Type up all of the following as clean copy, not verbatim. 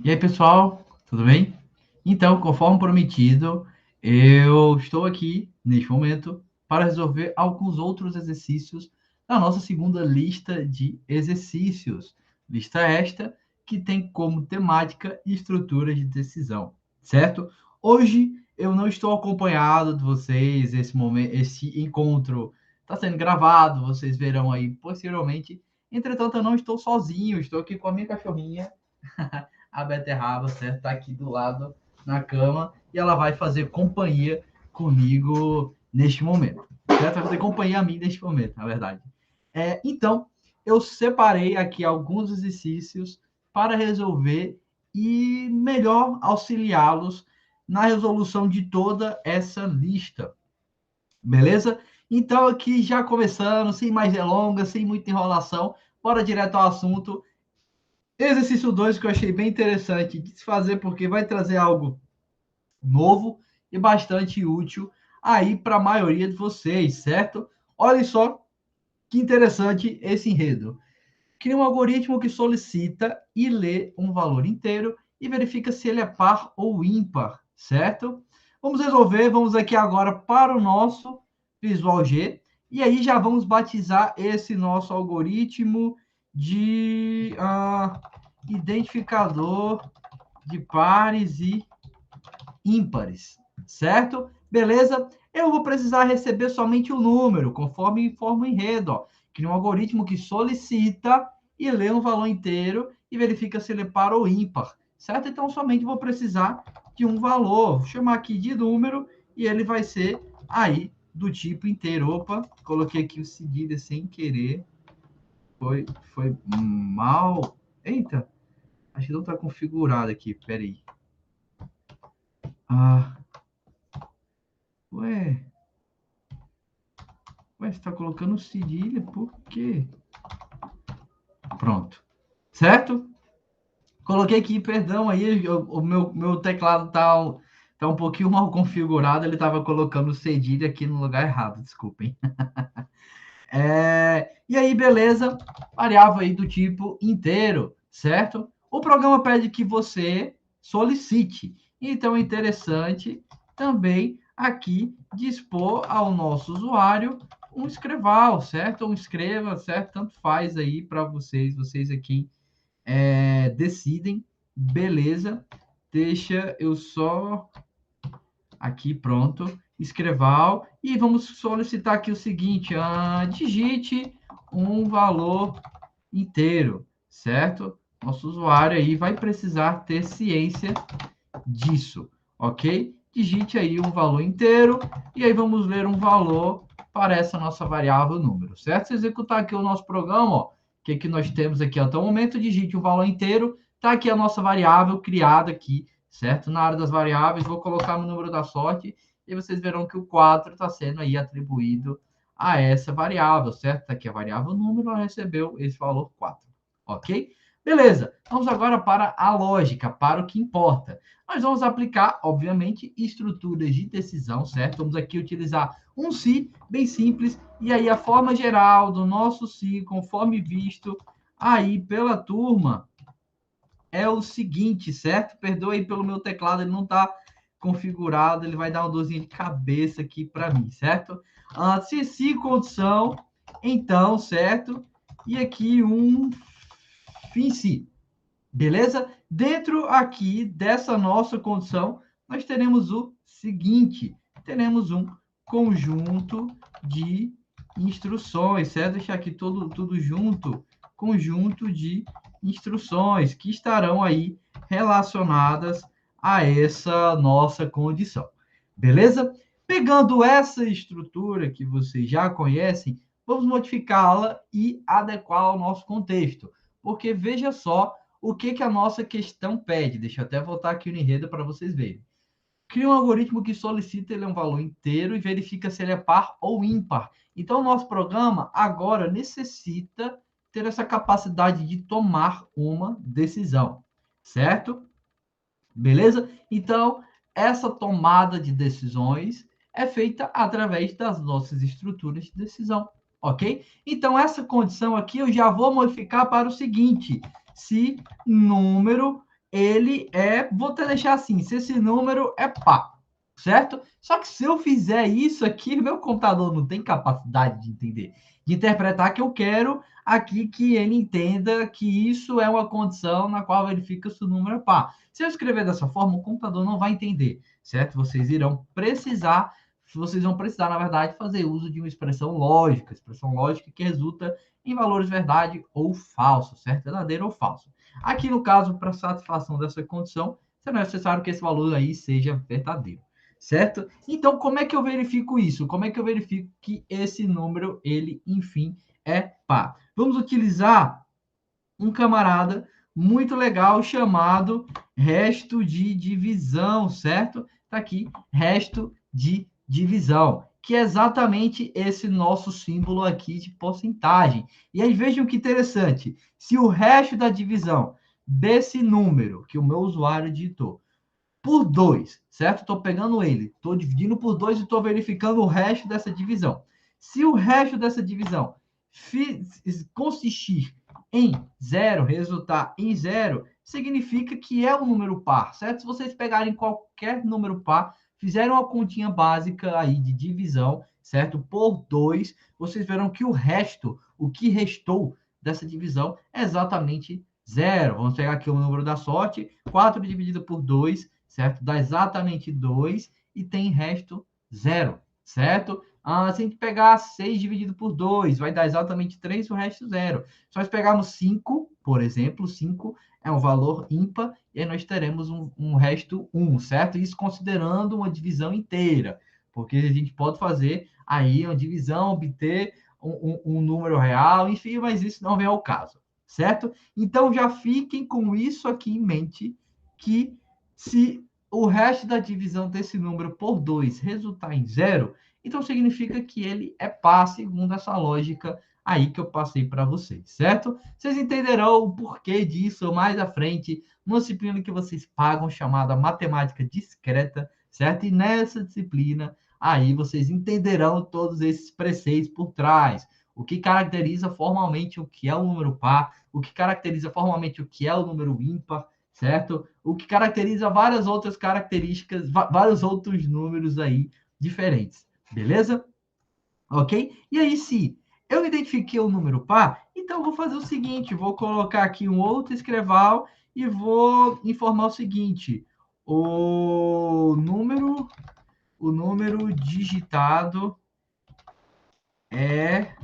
E aí, pessoal, tudo bem? Então, conforme prometido, eu estou aqui neste momento para resolver alguns outros exercícios da nossa segunda lista de exercícios. Lista esta que tem como temática estrutura de decisão, certo? Hoje eu não estou acompanhado de vocês, esse momento, esse encontro está sendo gravado, vocês verão aí posteriormente. Entretanto, eu não estou sozinho, estou aqui com a minha cachorrinha a beterraba, certo? Tá aqui do lado na cama e ela vai fazer companhia comigo neste momento, certo? Vai fazer companhia a mim neste momento, na verdade. Então, eu separei aqui alguns exercícios para resolver e melhor auxiliá-los na resolução de toda essa lista, beleza? Então, aqui já começando, sem mais delongas, sem muita enrolação, bora direto ao assunto. Exercício 2 que eu achei bem interessante de se fazer, porque vai trazer algo novo e bastante útil aí para a maioria de vocês, certo? Olha só que interessante esse enredo. Cria um algoritmo que solicita e lê um valor inteiro e verifica se ele é par ou ímpar, certo? Vamos resolver, vamos aqui agora para o nosso Visual G, e aí já vamos batizar esse nosso algoritmo de identificador de pares e ímpares, certo? Beleza? Eu vou precisar receber somente o número, conforme informa o enredo. Ó. Cria um algoritmo que solicita e lê um valor inteiro e verifica se ele é par ou ímpar, certo? Então, somente vou precisar de um valor. Vou chamar aqui de número e ele vai ser aí do tipo inteiro. Opa, coloquei aqui o cedilha sem querer. Foi mal. Eita, acho que não está configurado aqui. Peraí. Ah, ué. Ué, você está colocando cedilha, por quê? Pronto. Certo? Coloquei aqui, perdão aí, o meu teclado tá um pouquinho mal configurado, ele estava colocando cedilha aqui no lugar errado, desculpem. E aí, beleza, variável aí do tipo inteiro, certo? O programa pede que você solicite. Então, é interessante também aqui dispor ao nosso usuário um escreval, certo? Um escreva, certo? Tanto faz aí para vocês aqui decidem, beleza? Deixa eu só aqui, pronto, escreval, e vamos solicitar aqui o seguinte, digite um valor inteiro, certo? Nosso usuário aí vai precisar ter ciência disso, ok? Digite aí um valor inteiro, e aí vamos ler um valor para essa nossa variável número, certo? Se executar aqui o nosso programa, ó, o que nós temos aqui até o momento, digite um valor inteiro, tá aqui a nossa variável criada aqui, certo? Na área das variáveis, vou colocar o número da sorte, e vocês verão que o 4 está sendo aí atribuído a essa variável, certo? Tá aqui a variável número, ela recebeu esse valor 4, ok? Beleza, vamos agora para a lógica, para o que importa. Nós vamos aplicar, obviamente, estruturas de decisão, certo? Vamos aqui utilizar um se bem simples, e aí a forma geral do nosso se, conforme visto aí pela turma, é o seguinte, certo? Perdoe aí pelo meu teclado, ele não está configurado, ele vai dar uma dorzinha de cabeça aqui para mim, certo? Se condição, então, certo? E aqui um fim se. Beleza? Dentro aqui dessa nossa condição, nós teremos o seguinte: teremos um conjunto de instruções, certo? Deixar aqui tudo junto, conjunto de instruções que estarão aí relacionadas a essa nossa condição. Beleza? Pegando essa estrutura que vocês já conhecem, vamos modificá-la e adequá-la ao nosso contexto. Porque veja só o que a nossa questão pede. Deixa eu até voltar aqui no enredo para vocês verem. Cria um algoritmo que solicita ele um valor inteiro e verifica se ele é par ou ímpar. Então, o nosso programa agora necessita ter essa capacidade de tomar uma decisão, certo? Beleza? Então, essa tomada de decisões é feita através das nossas estruturas de decisão, ok? Então, essa condição aqui eu já vou modificar para o seguinte: se número vou até deixar assim, se esse número é par, certo? Só que se eu fizer isso aqui, meu computador não tem capacidade de entender, de interpretar que eu quero aqui que ele entenda que isso é uma condição na qual verifica se o número é par. Se eu escrever dessa forma, o computador não vai entender, certo? Vocês vão precisar, na verdade, fazer uso de uma expressão lógica que resulta em valores verdade ou falso, certo? Verdadeiro ou falso. Aqui, no caso, para satisfação dessa condição, será necessário que esse valor aí seja verdadeiro, certo? Então, como é que eu verifico isso? Como é que eu verifico que esse número, ele, enfim, é par? Vamos utilizar um camarada muito legal chamado resto de divisão, certo? Tá aqui, resto de divisão, que é exatamente esse nosso símbolo aqui de porcentagem. E aí vejam que interessante, se o resto da divisão desse número que o meu usuário digitou por 2, certo? Estou pegando ele, estou dividindo por 2 e estou verificando o resto dessa divisão. Se o resto dessa divisão consistir em zero, resultar em zero, significa que é um número par, certo? Se vocês pegarem qualquer número par, fizerem uma continha básica aí de divisão, certo? Por 2, vocês verão que o resto, o que restou dessa divisão é exatamente zero. Vamos pegar aqui o número da sorte, 4 dividido por 2, certo? Dá exatamente 2 e tem resto zero, certo? Se a gente pegar 6 dividido por 2, vai dar exatamente 3 e o resto zero. Se nós pegarmos 5, por exemplo, 5 é um valor ímpar, e aí nós teremos um resto 1, certo? Isso considerando uma divisão inteira, porque a gente pode fazer aí uma divisão, obter um número real, enfim, mas isso não vem ao caso, certo? Então já fiquem com isso aqui em mente, que se o resto da divisão desse número por 2 resultar em zero, então significa que ele é par, segundo essa lógica aí que eu passei para vocês, certo? Vocês entenderão o porquê disso mais à frente, numa disciplina que vocês pagam chamada matemática discreta, certo? E nessa disciplina aí vocês entenderão todos esses preceitos por trás. O que caracteriza formalmente o que é o número par, o que caracteriza formalmente o que é o número ímpar, certo? O que caracteriza várias outras características, vários outros números aí diferentes, beleza? Ok? E aí, se eu identifiquei o número par, então eu vou fazer o seguinte, vou colocar aqui um outro escreval e vou informar o seguinte, o número digitado é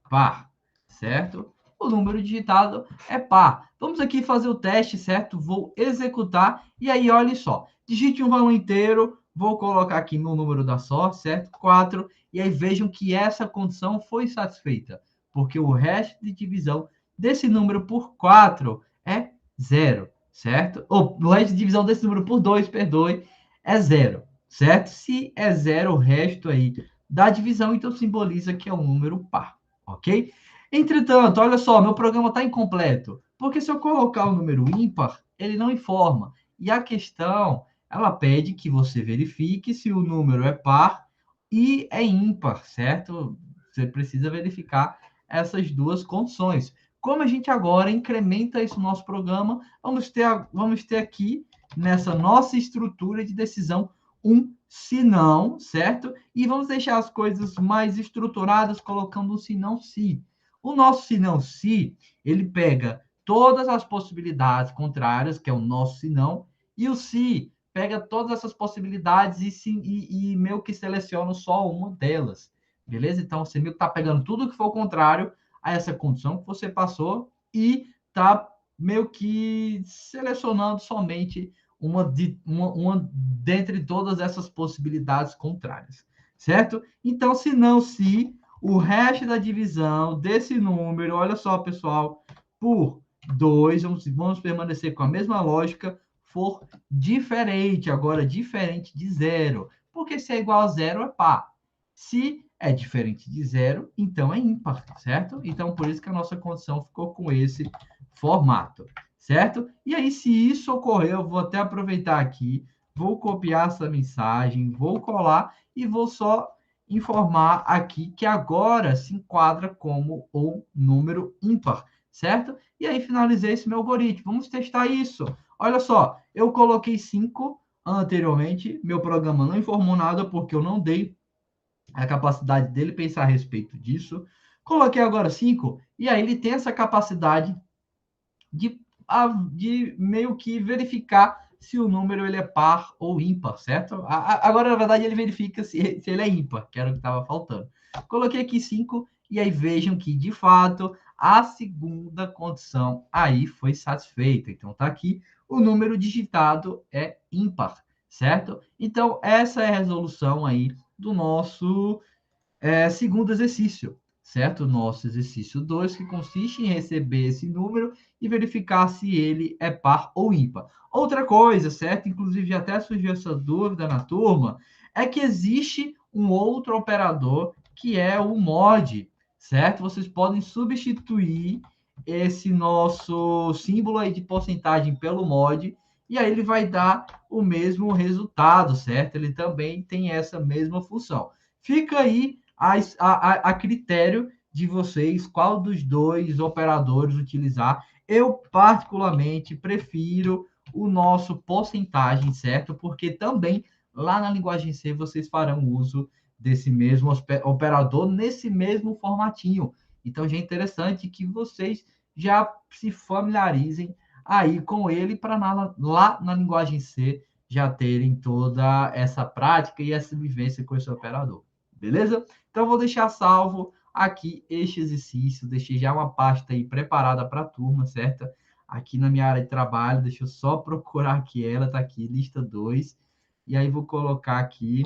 par, certo? O número digitado é par. Vamos aqui fazer o teste, certo? Vou executar e aí, olha só. Digite um valor inteiro, vou colocar aqui no número da sorte, certo? 4, e aí vejam que essa condição foi satisfeita, porque o resto de divisão desse número por 4 é zero, certo? Ou o resto de divisão desse número por 2, perdoe, é zero, certo? Se é zero o resto aí da divisão, então simboliza que é um número par, ok? Entretanto, olha só, meu programa está incompleto, porque se eu colocar o número ímpar, ele não informa. E a questão, ela pede que você verifique se o número é par e é ímpar, certo? Você precisa verificar essas duas condições. Como a gente agora incrementa isso no nosso programa, vamos ter aqui, nessa nossa estrutura de decisão, um se não, certo? E vamos deixar as coisas mais estruturadas colocando um se não se. O nosso se não se, ele pega todas as possibilidades contrárias, que é o nosso se não, e o se pega todas essas possibilidades e meio que seleciona só uma delas. Beleza? Então, você meio que está pegando tudo que for contrário a essa condição que você passou e está meio que selecionando somente uma dentre todas essas possibilidades contrárias, certo? Então, se não, se o resto da divisão desse número, olha só, pessoal, por 2, vamos permanecer com a mesma lógica, for diferente, agora diferente de zero, porque se é igual a zero, é par. Se é diferente de zero, então é ímpar, certo? Então, por isso que a nossa condição ficou com esse formato, certo? E aí, se isso ocorrer, eu vou até aproveitar aqui, vou copiar essa mensagem, vou colar e vou só informar aqui que agora se enquadra como o número ímpar, certo? E aí, finalizei esse meu algoritmo. Vamos testar isso. Olha só, eu coloquei 5 anteriormente, meu programa não informou nada porque eu não dei a capacidade dele pensar a respeito disso. Coloquei agora 5, e aí ele tem essa capacidade de, de meio que verificar se o número ele é par ou ímpar, certo? Agora, na verdade, ele verifica se ele é ímpar, que era o que estava faltando. Coloquei aqui 5, e aí vejam que, de fato, a segunda condição aí foi satisfeita. Então, está aqui, o número digitado é ímpar, certo? Então, essa é a resolução aí do nosso segundo exercício, certo? Nosso exercício 2, que consiste em receber esse número e verificar se ele é par ou ímpar. Outra coisa, certo? Inclusive, até surgiu essa dúvida na turma, é que existe um outro operador que é o mod, certo? Vocês podem substituir esse nosso símbolo aí de porcentagem pelo mod, e aí ele vai dar o mesmo resultado, certo? Ele também tem essa mesma função. Fica aí a critério de vocês qual dos dois operadores utilizar. Eu, particularmente, prefiro o nosso porcentagem, certo? Porque também lá na linguagem C vocês farão uso desse mesmo operador nesse mesmo formatinho. Então já é interessante que vocês já se familiarizem aí com ele para lá na linguagem C já terem toda essa prática e essa vivência com esse operador. Beleza? Então, vou deixar salvo aqui este exercício. Deixei já uma pasta aí preparada para a turma, certo? Aqui na minha área de trabalho. Deixa eu só procurar aqui ela. Está aqui, lista 2. E aí, vou colocar aqui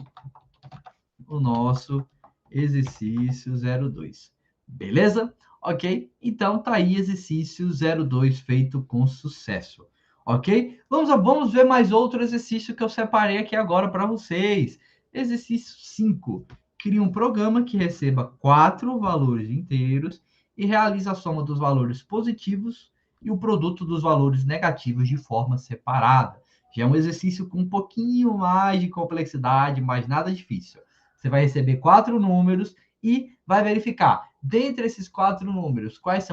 o nosso exercício 02. Beleza? Ok? Então, tá aí exercício 02 feito com sucesso. Ok? Vamos ver mais outro exercício que eu separei aqui agora para vocês. Exercício 5. Crie um programa que receba 4 valores inteiros e realize a soma dos valores positivos e o produto dos valores negativos de forma separada. Já é um exercício com um pouquinho mais de complexidade, mas nada difícil. Você vai receber 4 números e vai verificar, dentre esses 4 números, quais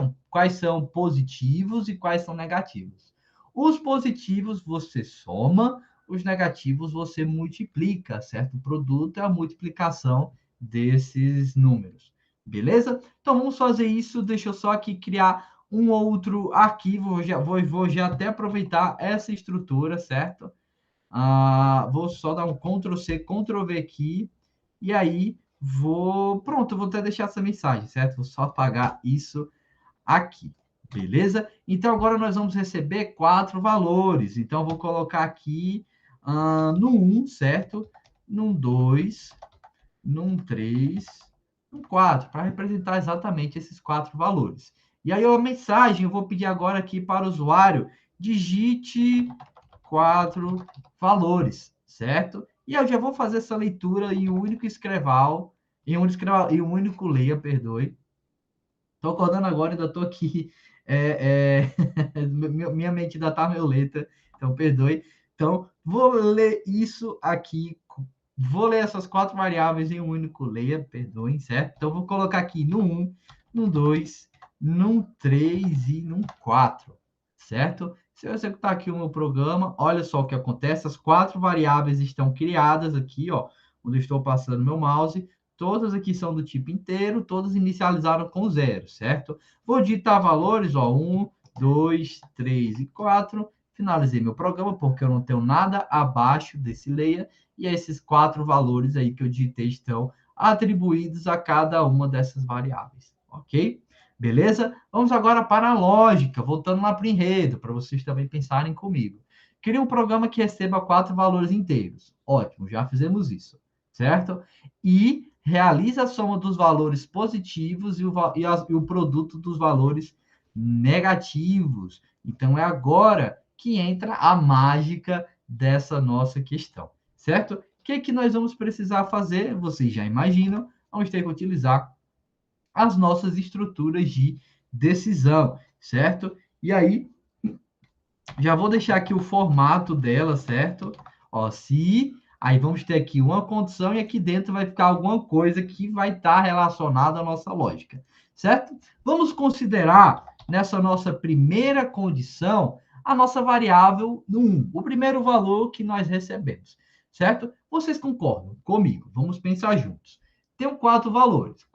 são positivos e quais são negativos. Os positivos você soma, os negativos você multiplica, certo? O produto é a multiplicação desses números. Beleza? Então vamos fazer isso. Deixa eu só aqui criar um outro arquivo. Vou já até aproveitar essa estrutura, certo? Vou só dar um Ctrl C, Ctrl V aqui. E aí pronto, vou até deixar essa mensagem, certo? Vou só apagar isso aqui. Beleza? Então, agora nós vamos receber 4 valores. Então, vou colocar aqui no 1, certo? No 2, no 3, no 4, para representar exatamente esses 4 valores. E aí, a mensagem, eu vou pedir agora aqui para o usuário, digite 4 valores, certo? E eu já vou fazer essa leitura em um único escreval, em um único leia, perdoe. Estou acordando agora, ainda estou aqui. Minha mente ainda está meio lenta, então perdoe. Então, vou ler isso aqui. Vou ler essas 4 variáveis em um único leia, perdoem, certo? Então, vou colocar aqui no 1, no 2, no 3 e no 4, certo? Se eu executar aqui o meu programa, olha só o que acontece. As 4 variáveis estão criadas aqui, ó, onde eu estou passando meu mouse. Todas aqui são do tipo inteiro, todas inicializaram com 0, certo? Vou digitar valores, ó, 1, 2, 3 e 4. Finalizei meu programa, porque eu não tenho nada abaixo desse layer. E esses 4 valores aí que eu digitei estão atribuídos a cada uma dessas variáveis, ok? Beleza? Vamos agora para a lógica, voltando lá para o enredo, para vocês também pensarem comigo. Crie um programa que receba 4 valores inteiros. Ótimo, já fizemos isso, certo? E realiza a soma dos valores positivos e o produto dos valores negativos. Então, é agora que entra a mágica dessa nossa questão, certo? O que nós vamos precisar fazer? Vocês já imaginam, vamos ter que utilizar as nossas estruturas de decisão, certo? E aí, já vou deixar aqui o formato dela, certo? Ó, se aí vamos ter aqui uma condição e aqui dentro vai ficar alguma coisa que vai estar relacionada à nossa lógica, certo? Vamos considerar nessa nossa primeira condição a nossa variável no 1, o primeiro valor que nós recebemos, certo? Vocês concordam comigo? Vamos pensar juntos. Tenho quatro valores.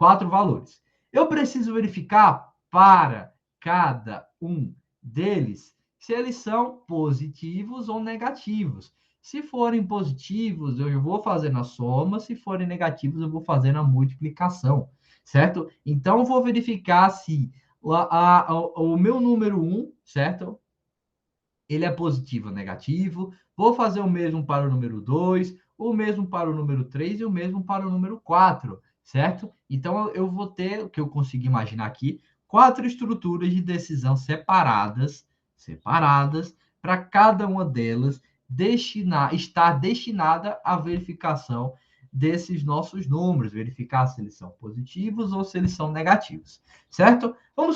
Eu preciso verificar para cada um deles se eles são positivos ou negativos. Se forem positivos, eu vou fazer na soma, se forem negativos, eu vou fazer na multiplicação, certo? Então, eu vou verificar se o meu número 1, certo? Ele é positivo ou negativo. Vou fazer o mesmo para o número 2, o mesmo para o número 3 e o mesmo para o número 4, certo? Então, eu vou ter, o que eu consigo imaginar aqui, quatro estruturas de decisão separadas, para cada uma delas estar destinada à verificação desses nossos números, verificar se eles são positivos ou se eles são negativos, certo? Vamos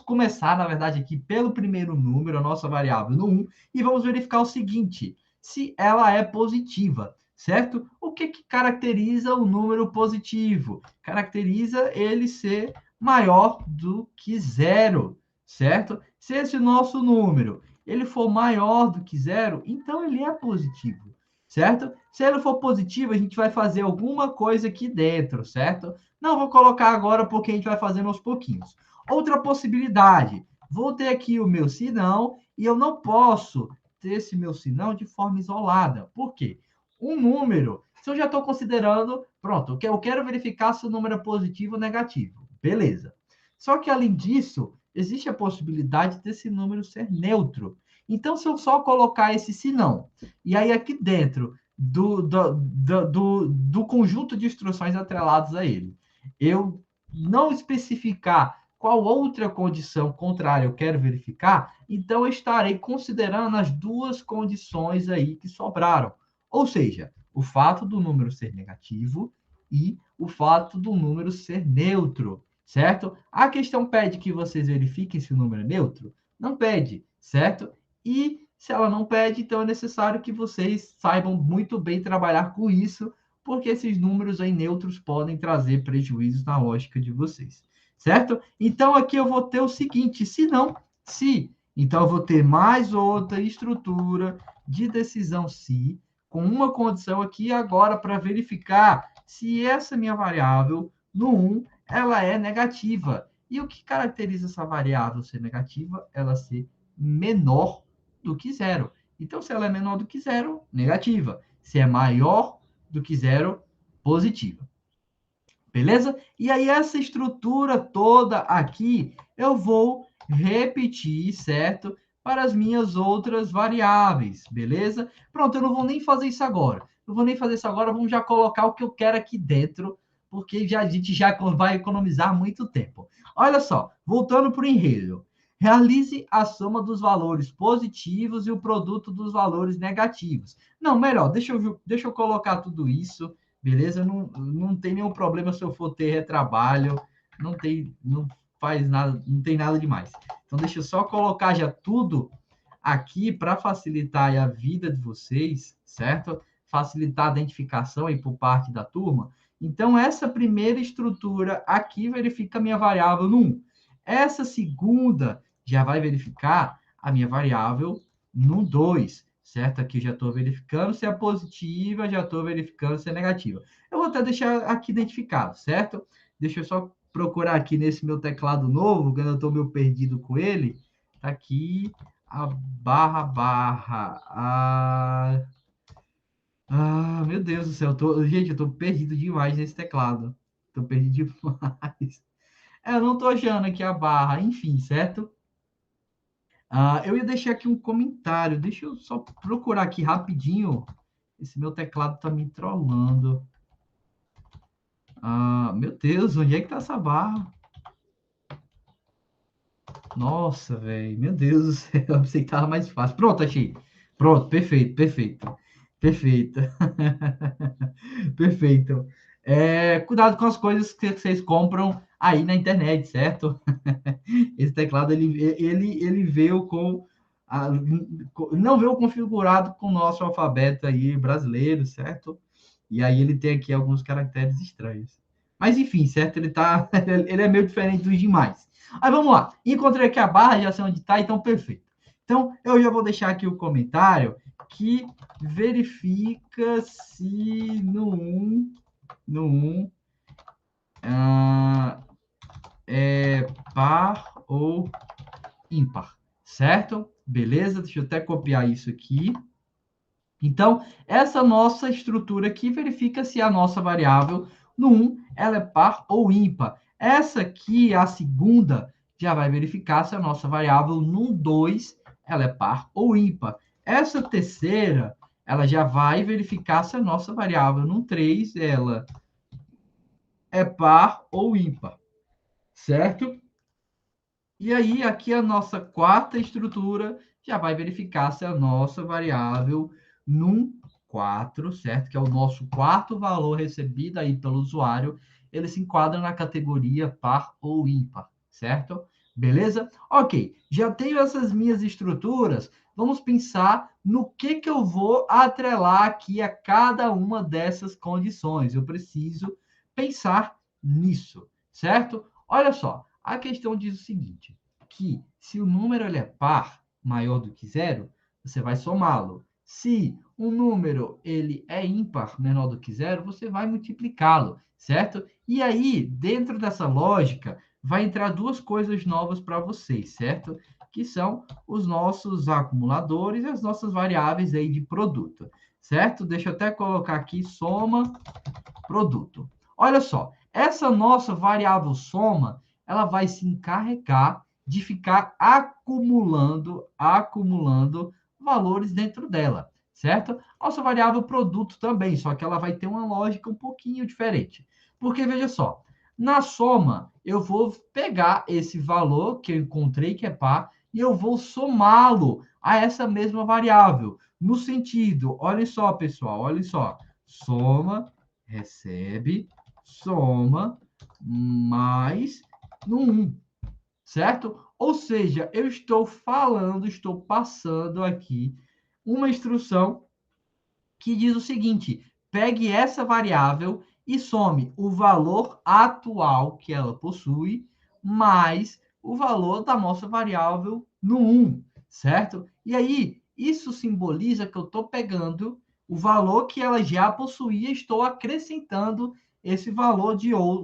começar, na verdade, aqui pelo primeiro número, a nossa variável no 1, e vamos verificar o seguinte, se ela é positiva, certo? O que caracteriza o número positivo? Caracteriza ele ser maior do que zero, certo? Se esse nosso número ele for maior do que zero, então ele é positivo, certo? Se ele for positivo, a gente vai fazer alguma coisa aqui dentro, certo? Não vou colocar agora porque a gente vai fazendo aos pouquinhos. Outra possibilidade, vou ter aqui o meu sinão e eu não posso ter esse meu sinão de forma isolada. Por quê? Um número, se eu já estou considerando, pronto, eu quero verificar se o número é positivo ou negativo. Beleza. Só que, além disso, existe a possibilidade desse número ser neutro. Então, se eu só colocar esse sinão, e aí aqui dentro do conjunto de instruções atreladas a ele, eu não especificar qual outra condição contrária eu quero verificar, então eu estarei considerando as duas condições aí que sobraram. Ou seja, o fato do número ser negativo e o fato do número ser neutro, certo? A questão pede que vocês verifiquem se o número é neutro? Não pede, certo? E se ela não pede, então é necessário que vocês saibam muito bem trabalhar com isso, porque esses números aí neutros podem trazer prejuízos na lógica de vocês, certo? Então aqui eu vou ter o seguinte, se não, se, então eu vou ter mais outra estrutura de decisão se, com uma condição aqui agora para verificar se essa minha variável no 1, ela é negativa. E o que caracteriza essa variável ser negativa? Ela ser menor do que zero. Então, se ela é menor do que zero, negativa. Se é maior do que zero, positiva. Beleza? E aí, essa estrutura toda aqui, eu vou repetir, certo? Para as minhas outras variáveis, beleza? Pronto, eu não vou nem fazer isso agora. Não vou nem fazer isso agora, vamos já colocar o que eu quero aqui dentro, porque a gente já vai economizar muito tempo. Olha só, voltando para o enredo. Realize a soma dos valores positivos e o produto dos valores negativos. Não, melhor, deixa eu colocar tudo isso. Beleza? Não tem nenhum problema se eu for ter retrabalho, não faz nada, não tem nada demais. Então, deixa eu só colocar já tudo aqui para facilitar a vida de vocês, certo? Facilitar a identificação aí por parte da turma. Então, essa primeira estrutura aqui verifica a minha variável no 1. Essa segunda já vai verificar a minha variável no 2, certo? Aqui já estou verificando se é positiva, já estou verificando se é negativa. Eu vou até deixar aqui identificado, certo? Deixa eu só procurar aqui nesse meu teclado novo, quando eu estou meio perdido com ele. Tá aqui a barra. Meu Deus do céu. Gente, eu estou perdido demais nesse teclado. Estou perdido demais. Eu não estou achando aqui a barra, enfim, certo? Eu ia deixar aqui um comentário. Deixa eu só procurar aqui rapidinho. Esse meu teclado tá me trollando. Meu Deus, onde é que tá essa barra? Nossa, velho. Meu Deus do céu. Eu pensei que tava mais fácil. Pronto, achei. Pronto, perfeito, perfeito. Perfeito. Perfeito. Cuidado com as coisas que vocês compram aí na internet, certo? Esse teclado, ele veio com... não veio configurado com o nosso alfabeto aí brasileiro, certo? E aí ele tem aqui alguns caracteres estranhos. Mas enfim, certo? Ele é meio diferente dos demais. Aí vamos lá. Encontrei aqui a barra, já sei onde está, então perfeito. Então, eu já vou deixar aqui o comentário que verifica se no 1 é par ou ímpar, certo? Beleza? Deixa eu até copiar isso aqui. Então, essa nossa estrutura aqui verifica se a nossa variável no 1 ela é par ou ímpar. Essa aqui, a segunda, já vai verificar se a nossa variável no 2 ela é par ou ímpar. Essa terceira, ela já vai verificar se a nossa variável no 3 ela é par ou ímpar, certo? E aí, aqui a nossa quarta estrutura já vai verificar se a nossa variável num 4, certo? Que é o nosso quarto valor recebido aí pelo usuário, ele se enquadra na categoria par ou ímpar, certo? Beleza? Ok, já tenho essas minhas estruturas, vamos pensar no que eu vou atrelar aqui a cada uma dessas condições. Eu preciso pensar nisso, certo? Olha só, a questão diz o seguinte, que se o número ele é par, maior do que zero, você vai somá-lo. Se o número ele é ímpar, menor do que zero, você vai multiplicá-lo, certo? E aí, dentro dessa lógica, vai entrar duas coisas novas para vocês, certo? Que são os nossos acumuladores e as nossas variáveis aí de produto, certo? Deixa eu até colocar aqui soma produto. Olha só, essa nossa variável soma, ela vai se encarregar de ficar acumulando valores dentro dela, certo? Nossa variável produto também, só que ela vai ter uma lógica um pouquinho diferente. Porque, veja só, na soma, eu vou pegar esse valor que eu encontrei, que é par, e eu vou somá-lo a essa mesma variável. No sentido, olhem só, pessoal, olhem só. Soma recebe, soma, mais no 1, certo? Ou seja, eu estou falando, estou passando aqui uma instrução que diz o seguinte: pegue essa variável e some o valor atual que ela possui, mais o valor da nossa variável no 1, certo? E aí, isso simboliza que eu estou pegando o valor que ela já possuía, estou acrescentando esse valor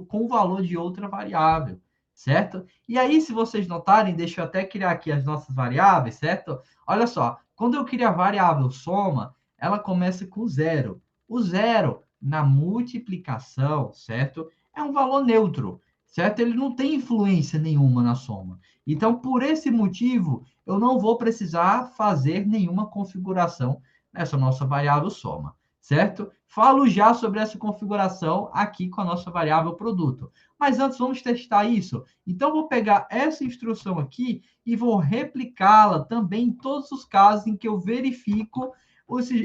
com o valor de outra variável, certo? E aí, se vocês notarem, deixa eu até criar aqui as nossas variáveis, certo? Olha só, quando eu crio a variável soma, ela começa com zero. O zero, na multiplicação, certo? É um valor neutro, certo? Ele não tem influência nenhuma na soma. Então, por esse motivo, eu não vou precisar fazer nenhuma configuração nessa nossa variável soma, certo? Falo já sobre essa configuração aqui com a nossa variável produto. Mas antes, vamos testar isso. Então, vou pegar essa instrução aqui e vou replicá-la também em todos os casos em que eu verifico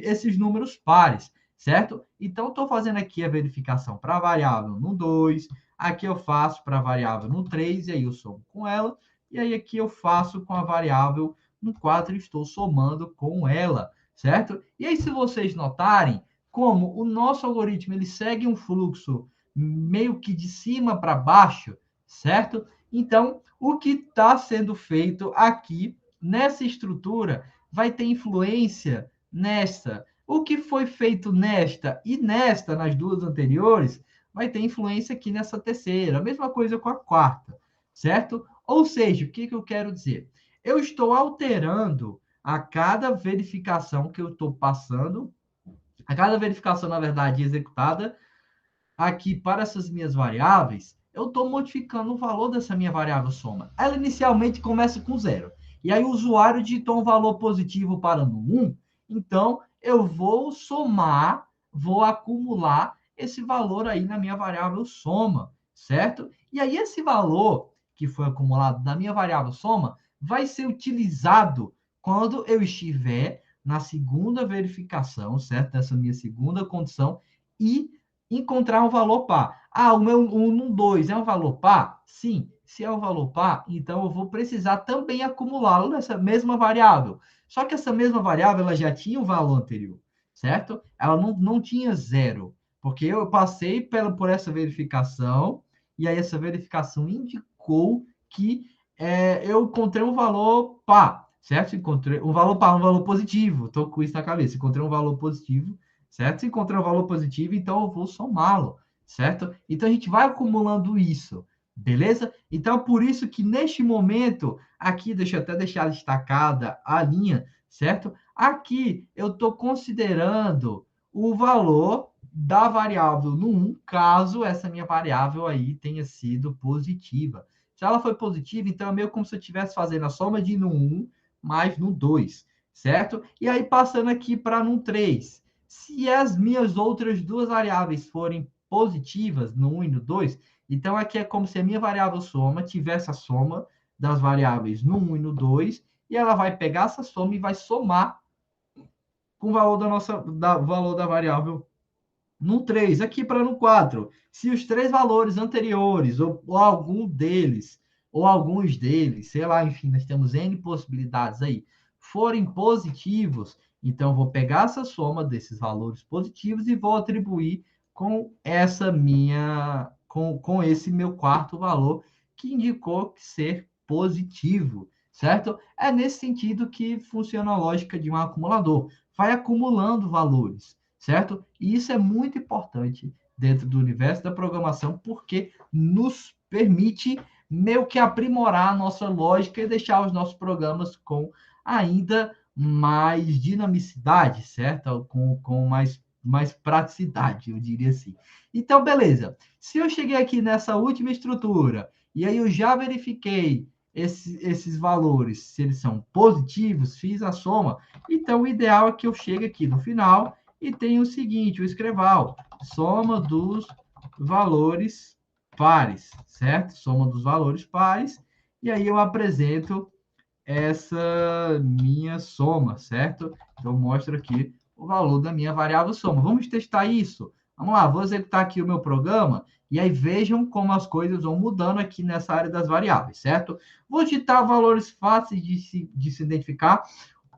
esses números pares, certo? Então, estou fazendo aqui a verificação para a variável no 2, aqui eu faço para a variável no 3, e aí eu somo com ela, e aí aqui eu faço com a variável no 4 e estou somando com ela, certo? E aí, se vocês notarem, como o nosso algoritmo ele segue um fluxo meio que de cima para baixo, certo? Então, o que está sendo feito aqui nessa estrutura vai ter influência nesta. O que foi feito nesta e nesta, nas duas anteriores, vai ter influência aqui nessa terceira. A mesma coisa com a quarta, certo? Ou seja, o que eu quero dizer? Eu estou alterando a cada verificação que eu estou passando, a cada verificação, na verdade, executada aqui para essas minhas variáveis, eu estou modificando o valor dessa minha variável soma. Ela inicialmente começa com zero. E aí o usuário digitou um valor positivo para no 1, então eu vou somar, vou acumular esse valor aí na minha variável soma, certo? E aí esse valor que foi acumulado na minha variável soma vai ser utilizado quando eu estiver na segunda verificação, certo? Nessa minha segunda condição e encontrar um valor par. Ah, o meu 1 2 é um valor par? Sim. Se é um valor par, então eu vou precisar também acumulá-lo nessa mesma variável. Só que essa mesma variável ela já tinha um valor anterior, certo? Ela não tinha zero, porque eu passei por essa verificação, e aí essa verificação indicou que eu encontrei um valor par, certo? Encontrei um valor positivo, estou com isso na cabeça. Encontrei um valor positivo, certo? Se encontrei um valor positivo, então eu vou somá-lo, certo? Então a gente vai acumulando isso, beleza? Então por isso que neste momento, aqui, deixa eu até deixar destacada a linha, certo? Aqui eu estou considerando o valor da variável no 1, caso essa minha variável aí tenha sido positiva. Se ela foi positiva, então é meio como se eu estivesse fazendo a soma de no 1 mais no 2, certo? E aí passando aqui para no 3. Se as minhas outras duas variáveis forem positivas, no 1 e no 2, então aqui é como se a minha variável soma tivesse a soma das variáveis no 1 e no 2, e ela vai pegar essa soma e vai somar com o valor valor da variável no 3, aqui para no 4. Se os três valores anteriores, ou algum deles, ou alguns deles, sei lá, enfim, nós temos N possibilidades aí, forem positivos, então eu vou pegar essa soma desses valores positivos e vou atribuir com essa minha, com esse meu quarto valor, que indicou ser positivo, certo? É nesse sentido que funciona a lógica de um acumulador. Vai acumulando valores, certo? E isso é muito importante dentro do universo da programação, porque nos permite meio que aprimorar a nossa lógica e deixar os nossos programas com ainda mais dinamicidade, certo? Com mais praticidade, eu diria assim. Então, beleza. Se eu cheguei aqui nessa última estrutura e aí eu já verifiquei esses valores, se eles são positivos, fiz a soma, então o ideal é que eu chegue aqui no final e tenha o seguinte, o escreval, soma dos valores pares, certo? Soma dos valores pares, e aí eu apresento essa minha soma, certo? Então, eu mostro aqui o valor da minha variável soma. Vamos testar isso? Vamos lá, vou executar aqui o meu programa e aí vejam como as coisas vão mudando aqui nessa área das variáveis, certo? Vou digitar valores fáceis de se identificar.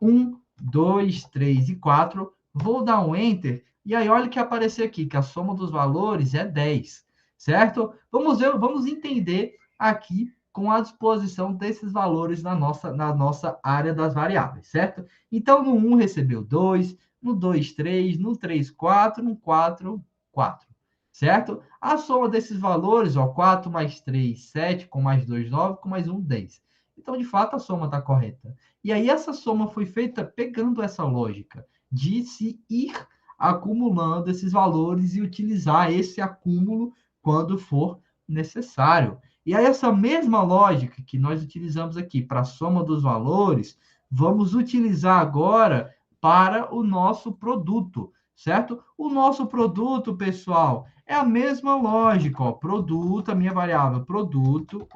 1, 2, 3 e 4. Vou dar um Enter e aí olha o que apareceu aqui, que a soma dos valores é 10, certo? Vamos ver, vamos entender aqui com a disposição desses valores na nossa área das variáveis, certo? Então, no 1 recebeu 2, no 2, 3, no 3, 4, no 4, 4, certo? A soma desses valores, ó, 4 mais 3, 7, com mais 2, 9, com mais 1, 10. Então, de fato, a soma está correta. E aí, essa soma foi feita pegando essa lógica de se ir acumulando esses valores e utilizar esse acúmulo quando for necessário. E aí, essa mesma lógica que nós utilizamos aqui para a soma dos valores, vamos utilizar agora para o nosso produto, certo? O nosso produto, pessoal, é a mesma lógica, ó, produto, a minha variável produto,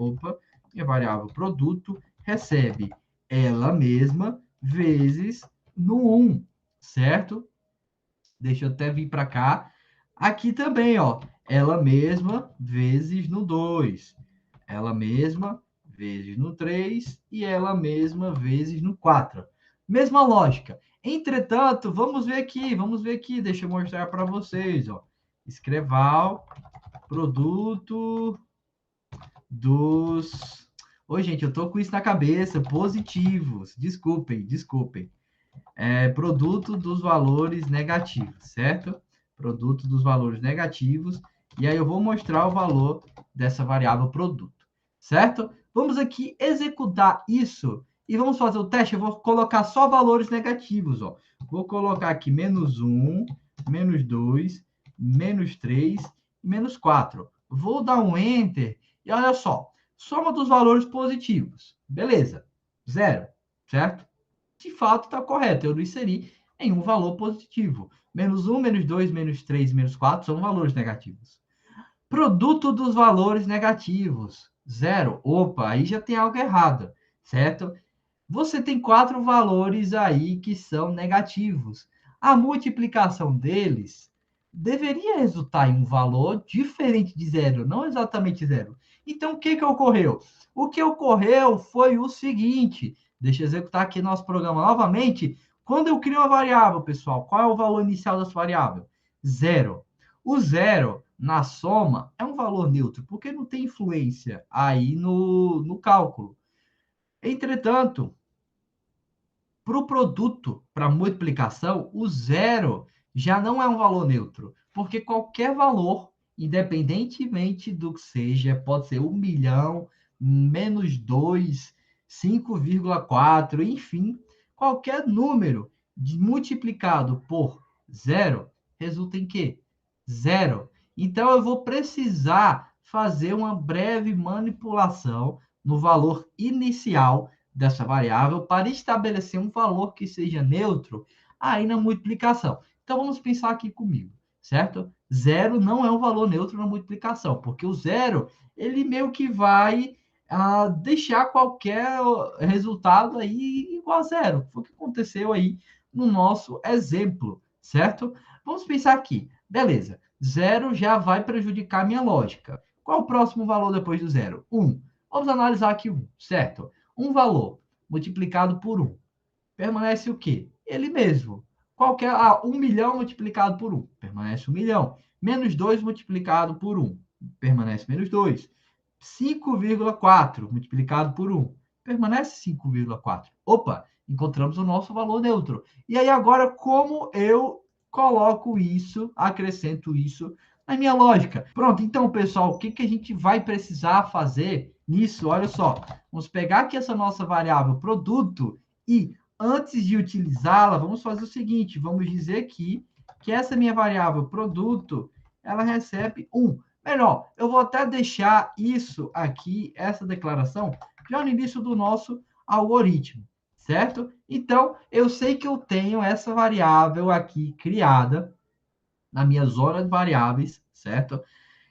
minha variável produto recebe ela mesma vezes no 1, certo? Deixa eu até vir para cá. Aqui também, ó, ela mesma vezes no 2, ela mesma vezes no 3 e ela mesma vezes no 4. Mesma lógica. Entretanto, vamos ver aqui, deixa eu mostrar para vocês, ó. Escreval, produto dos... Oi, gente, eu tô com isso na cabeça, positivos. Desculpem, desculpem. Produto dos valores negativos, certo? Produto dos valores negativos. E aí eu vou mostrar o valor dessa variável produto, certo? Vamos aqui executar isso e vamos fazer o teste. Eu vou colocar só valores negativos, ó. Vou colocar aqui menos 1, menos 2, menos 3, menos 4. Vou dar um Enter e olha só. Soma dos valores positivos. Beleza. Zero, certo? De fato está correto. Eu não inseri em um valor positivo. Menos 1, menos 2, menos 3, menos 4 são valores negativos. Produto dos valores negativos. Zero. Opa, aí já tem algo errado, certo? Você tem quatro valores aí que são negativos. A multiplicação deles deveria resultar em um valor diferente de zero, não exatamente zero. Então, o que que ocorreu? O que ocorreu foi o seguinte, deixa eu executar aqui nosso programa novamente. Quando eu crio uma variável, pessoal, qual é o valor inicial dessa variável? Zero. O zero, na soma, é um valor neutro, porque não tem influência aí no cálculo. Entretanto, para o produto, para multiplicação, o zero já não é um valor neutro, porque qualquer valor, independentemente do que seja, pode ser 1 milhão, menos 2, 5,4, enfim, qualquer número multiplicado por zero resulta em quê? Zero. Então, eu vou precisar fazer uma breve manipulação no valor inicial dessa variável para estabelecer um valor que seja neutro aí na multiplicação. Então, vamos pensar aqui comigo, certo? Zero não é um valor neutro na multiplicação, porque o zero, ele meio que vai deixar qualquer resultado aí igual a zero. Foi o que aconteceu aí no nosso exemplo, certo? Vamos pensar aqui. Beleza. Zero já vai prejudicar a minha lógica. Qual o próximo valor depois do zero? 1. Vamos analisar aqui 1, certo? Um valor multiplicado por 1. Permanece o quê? Ele mesmo. Qual que é? 1 milhão multiplicado por 1. Permanece 1 milhão. Menos 2 multiplicado por 1. Permanece menos 2. 5,4 multiplicado por 1. Permanece 5,4. Opa, encontramos o nosso valor neutro. E aí agora, como eu coloco isso, acrescento isso na minha lógica? Pronto, então, pessoal, o que a gente vai precisar fazer nisso? Olha só, vamos pegar aqui essa nossa variável produto e, antes de utilizá-la, vamos fazer o seguinte, vamos dizer aqui que essa minha variável produto, ela recebe 1. Melhor, eu vou até deixar isso aqui, essa declaração, já no início do nosso algoritmo, certo? Então, eu sei que eu tenho essa variável aqui criada na minha zona de variáveis, certo?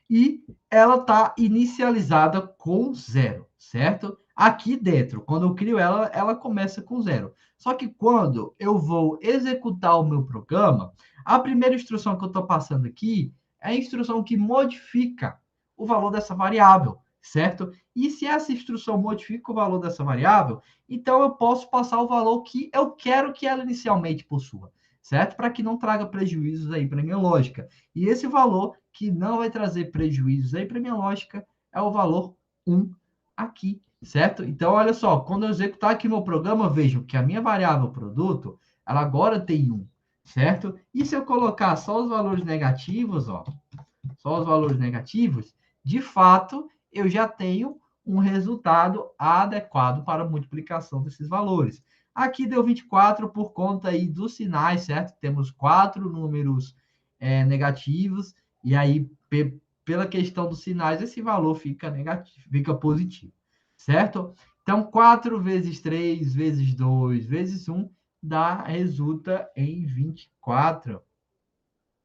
E ela está inicializada com zero, certo? Aqui dentro, quando eu crio ela, ela começa com zero. Só que quando eu vou executar o meu programa, a primeira instrução que eu estou passando aqui é a instrução que modifica o valor dessa variável, certo? E se essa instrução modifica o valor dessa variável, então eu posso passar o valor que eu quero que ela inicialmente possua, certo? Para que não traga prejuízos aí para minha lógica. E esse valor que não vai trazer prejuízos aí para minha lógica é o valor 1 aqui, certo? Então, olha só, quando eu executar aqui meu programa, vejo que a minha variável produto, ela agora tem 1, certo? E se eu colocar só os valores negativos, ó, só os valores negativos, de fato, eu já tenho um resultado adequado para a multiplicação desses valores. Aqui deu 24 por conta aí dos sinais, certo? Temos 4 números negativos, e aí, pela questão dos sinais, esse valor fica negativo, fica positivo, certo? Então, 4 vezes 3, vezes 2, vezes 1, resulta em 24,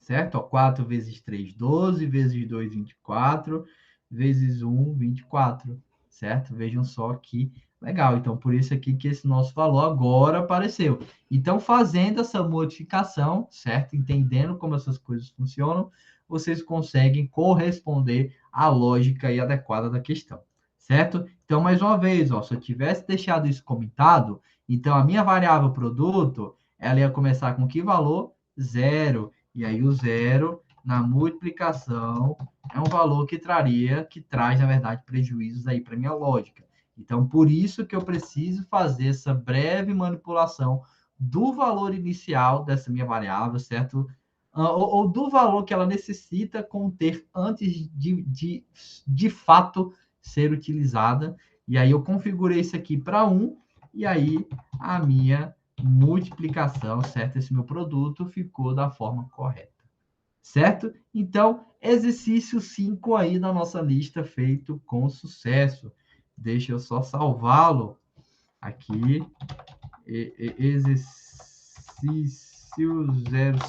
certo? Ó, 4 vezes 3, 12, vezes 2, 24, vezes 1, 24, certo? Vejam só que legal. Então, por isso aqui que esse nosso valor agora apareceu. Então, fazendo essa modificação, certo? Entendendo como essas coisas funcionam, vocês conseguem corresponder à lógica e adequada da questão, certo? Então, mais uma vez, ó, se eu tivesse deixado isso comentado, então a minha variável produto, ela ia começar com que valor? Zero. E aí o zero na multiplicação é um valor que traz, na verdade, prejuízos aí para minha lógica. Então, por isso que eu preciso fazer essa breve manipulação do valor inicial dessa minha variável, certo? Ou do valor que ela necessita conter antes de fato ser utilizada. E aí eu configurei isso aqui para 1, e aí a minha multiplicação, certo? Esse meu produto ficou da forma correta, certo? Então, exercício 5 aí da nossa lista feito com sucesso. Deixa eu só salvá-lo aqui. Exercício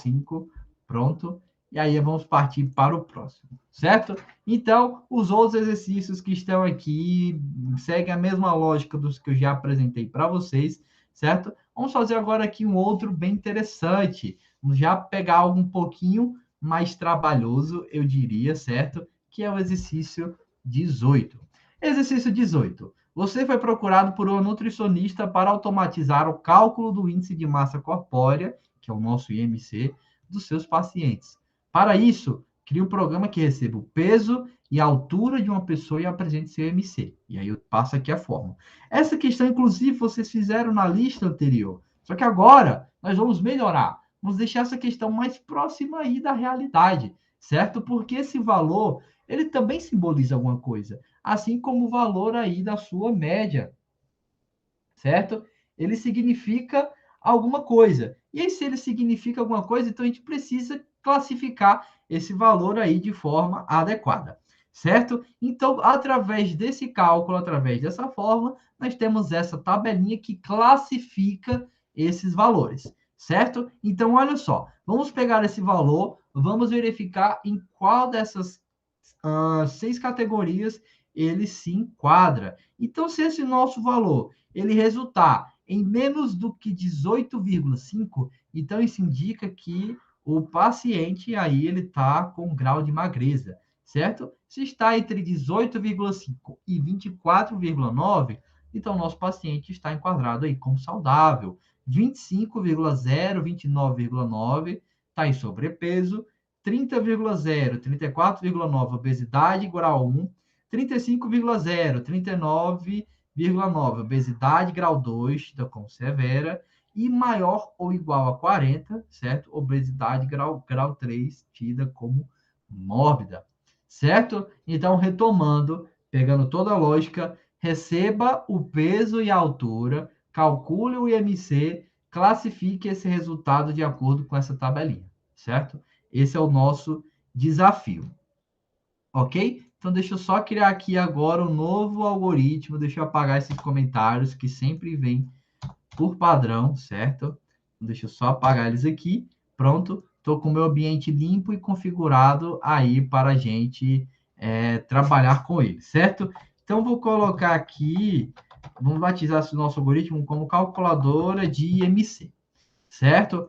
05, pronto. E aí vamos partir para o próximo, certo? Então, os outros exercícios que estão aqui seguem a mesma lógica dos que eu já apresentei para vocês, certo? Vamos fazer agora aqui um outro bem interessante. Vamos já pegar algo um pouquinho mais trabalhoso, eu diria, certo? Que é o exercício 18. Exercício 18. Você foi procurado por um nutricionista para automatizar o cálculo do índice de massa corpórea, que é o nosso IMC, dos seus pacientes. Para isso, crie um programa que receba o peso e a altura de uma pessoa e apresente seu IMC. E aí eu passo aqui a fórmula. Essa questão, inclusive, vocês fizeram na lista anterior. Só que agora nós vamos melhorar. Vamos deixar essa questão mais próxima aí da realidade, certo? Porque esse valor, ele também simboliza alguma coisa, assim como o valor aí da sua média, certo? Ele significa alguma coisa. E aí, se ele significa alguma coisa, então a gente precisa classificar esse valor aí de forma adequada, certo? Então, através desse cálculo, através dessa fórmula, nós temos essa tabelinha que classifica esses valores, certo? Então, olha só, vamos pegar esse valor, vamos verificar em qual dessas 6 categorias ele se enquadra. Então, se esse nosso valor ele resultar em menos do que 18,5, então isso indica que o paciente aí ele está com grau de magreza, certo? Se está entre 18,5 e 24,9, então nosso paciente está enquadrado aí como saudável. 25,0, 29,9 está em sobrepeso, 30,0, 34,9 obesidade, grau 1, 35,0, 39,9 obesidade, grau 2, da como severa, e maior ou igual a 40, certo? Obesidade, grau 3, tida como mórbida, certo? Então, retomando, pegando toda a lógica, receba o peso e a altura, calcule o IMC, classifique esse resultado de acordo com essa tabelinha, certo? Esse é o nosso desafio, ok? Então, deixa eu só criar aqui agora um novo algoritmo. Deixa eu apagar esses comentários que sempre vêm por padrão, certo? Deixa eu só apagar eles aqui. Pronto, estou com o meu ambiente limpo e configurado aí para a gente trabalhar com ele, certo? Então, vou colocar aqui, vamos batizar esse nosso algoritmo como calculadora de IMC, certo?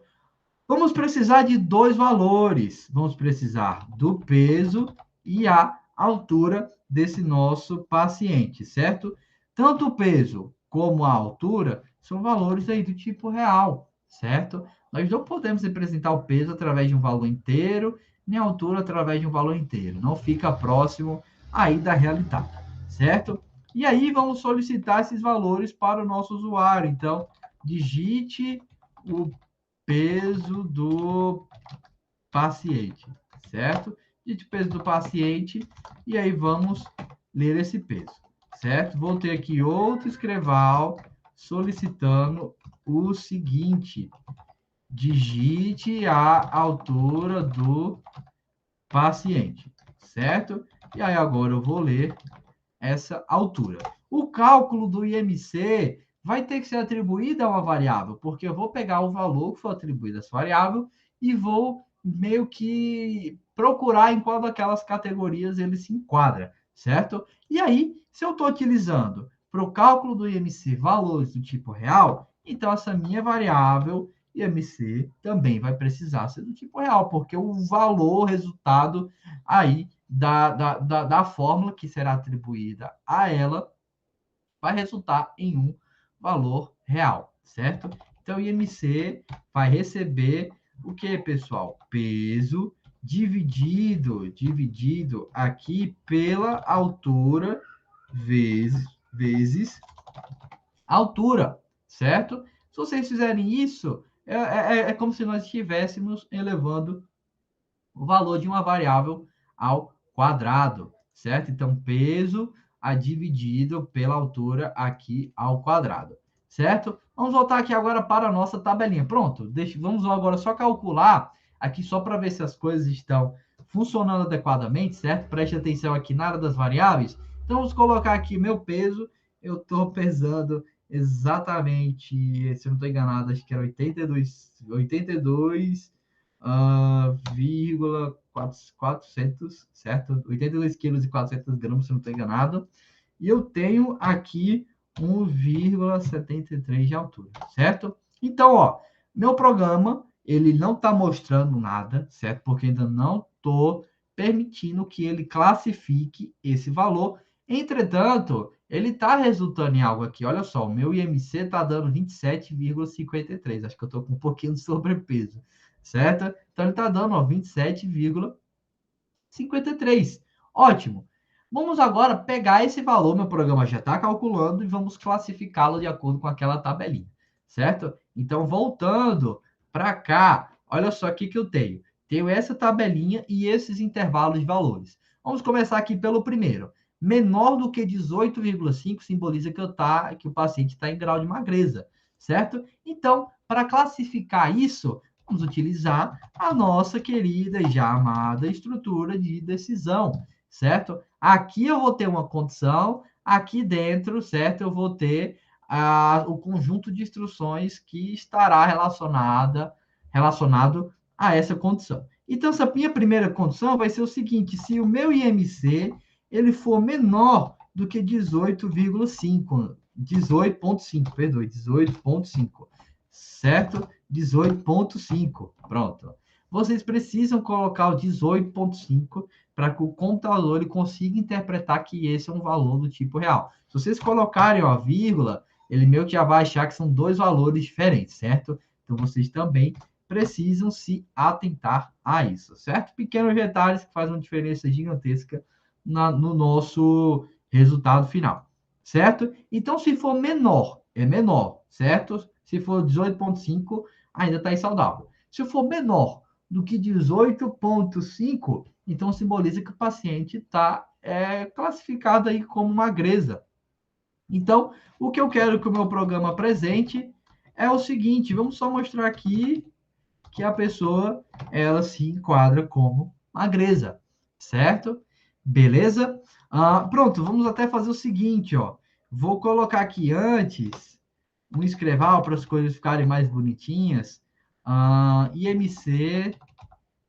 Vamos precisar de dois valores. Vamos precisar do peso e a altura desse nosso paciente, certo? Tanto o peso como a altura são valores aí do tipo real, certo? Nós não podemos representar o peso através de um valor inteiro, nem a altura através de um valor inteiro. Não fica próximo aí da realidade, certo? E aí vamos solicitar esses valores para o nosso usuário. Então, digite o peso do paciente, certo? Digite o peso do paciente e aí vamos ler esse peso, certo? Vou ter aqui outro escreval solicitando o seguinte: digite a altura do paciente, certo? E aí agora eu vou ler essa altura. O cálculo do IMC vai ter que ser atribuído a uma variável, porque eu vou pegar o valor que foi atribuído a essa variável e vou meio que procurar em qual daquelas categorias ele se enquadra, certo? E aí, se eu estou utilizando para o cálculo do IMC valores do tipo real, então essa minha variável IMC também vai precisar ser do tipo real, porque o valor, resultado aí da fórmula que será atribuída a ela vai resultar em um valor real, certo? Então, o IMC vai receber o que, pessoal? Peso dividido aqui pela altura vezes altura, certo? Se vocês fizerem isso, é como se nós estivéssemos elevando o valor de uma variável ao quadrado, certo? Então, peso dividido pela altura aqui ao quadrado, certo? Vamos voltar aqui agora para a nossa tabelinha. Pronto, vamos agora só calcular aqui só para ver se as coisas estão funcionando adequadamente, certo? Preste atenção aqui na área das variáveis. Então, vamos colocar aqui meu peso. Eu estou pesando exatamente, se eu não estou enganado, acho que era 82 vírgula 400, certo? 82 quilos e 400 gramas, se não estou enganado. E eu tenho aqui 1,73 de altura, certo? Então, ó, meu programa, ele não está mostrando nada, certo? Porque ainda não estou permitindo que ele classifique esse valor. Entretanto, ele está resultando em algo aqui. Olha só, o meu IMC está dando 27,53. Acho que eu estou com um pouquinho de sobrepeso, certo? Então, ele está dando 27,53. Ótimo. Vamos agora pegar esse valor, meu programa já está calculando, e vamos classificá-lo de acordo com aquela tabelinha, certo? Então, voltando para cá, olha só o que eu tenho. Tenho essa tabelinha e esses intervalos de valores. Vamos começar aqui pelo primeiro. Menor do que 18,5 simboliza que o paciente está em grau de magreza, certo? Então, para classificar isso, vamos utilizar a nossa querida e já amada estrutura de decisão, certo? Aqui eu vou ter uma condição, aqui dentro, certo? Eu vou ter o conjunto de instruções que estará relacionado a essa condição. Então, essa minha primeira condição vai ser o seguinte: se o meu IMC ele for menor do que 18,5, 18,5, perdoe, 18,5, certo? 18,5, pronto. Vocês precisam colocar o 18,5 para que o computador ele consiga interpretar que esse é um valor do tipo real. Se vocês colocarem ó, vírgula, ele meio que já vai achar que são dois valores diferentes, certo? Então, vocês também precisam se atentar a isso, certo? Pequenos detalhes que fazem uma diferença gigantesca no nosso resultado final, certo? Então, se for menor, é menor, certo? Se for 18,5, ainda está saudável. Se for menor do que 18,5, então simboliza que o paciente está classificado aí como magreza. Então, o que eu quero que o meu programa apresente é o seguinte, vamos só mostrar aqui que a pessoa, ela se enquadra como magreza, certo? Beleza? Pronto, vamos até fazer o seguinte, ó. Vou colocar aqui antes um escreval para as coisas ficarem mais bonitinhas. IMC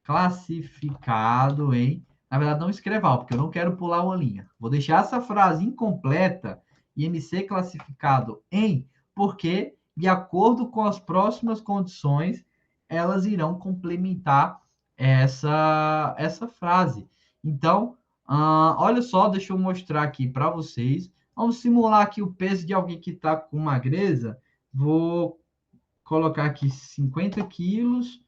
classificado em... Na verdade, não escreval, porque eu não quero pular uma linha. Vou deixar essa frase incompleta, IMC classificado em, porque, de acordo com as próximas condições, elas irão complementar essa frase. Então, olha só, deixa eu mostrar aqui para vocês. Vamos simular aqui o peso de alguém que está com magreza. Vou colocar aqui 50 quilos,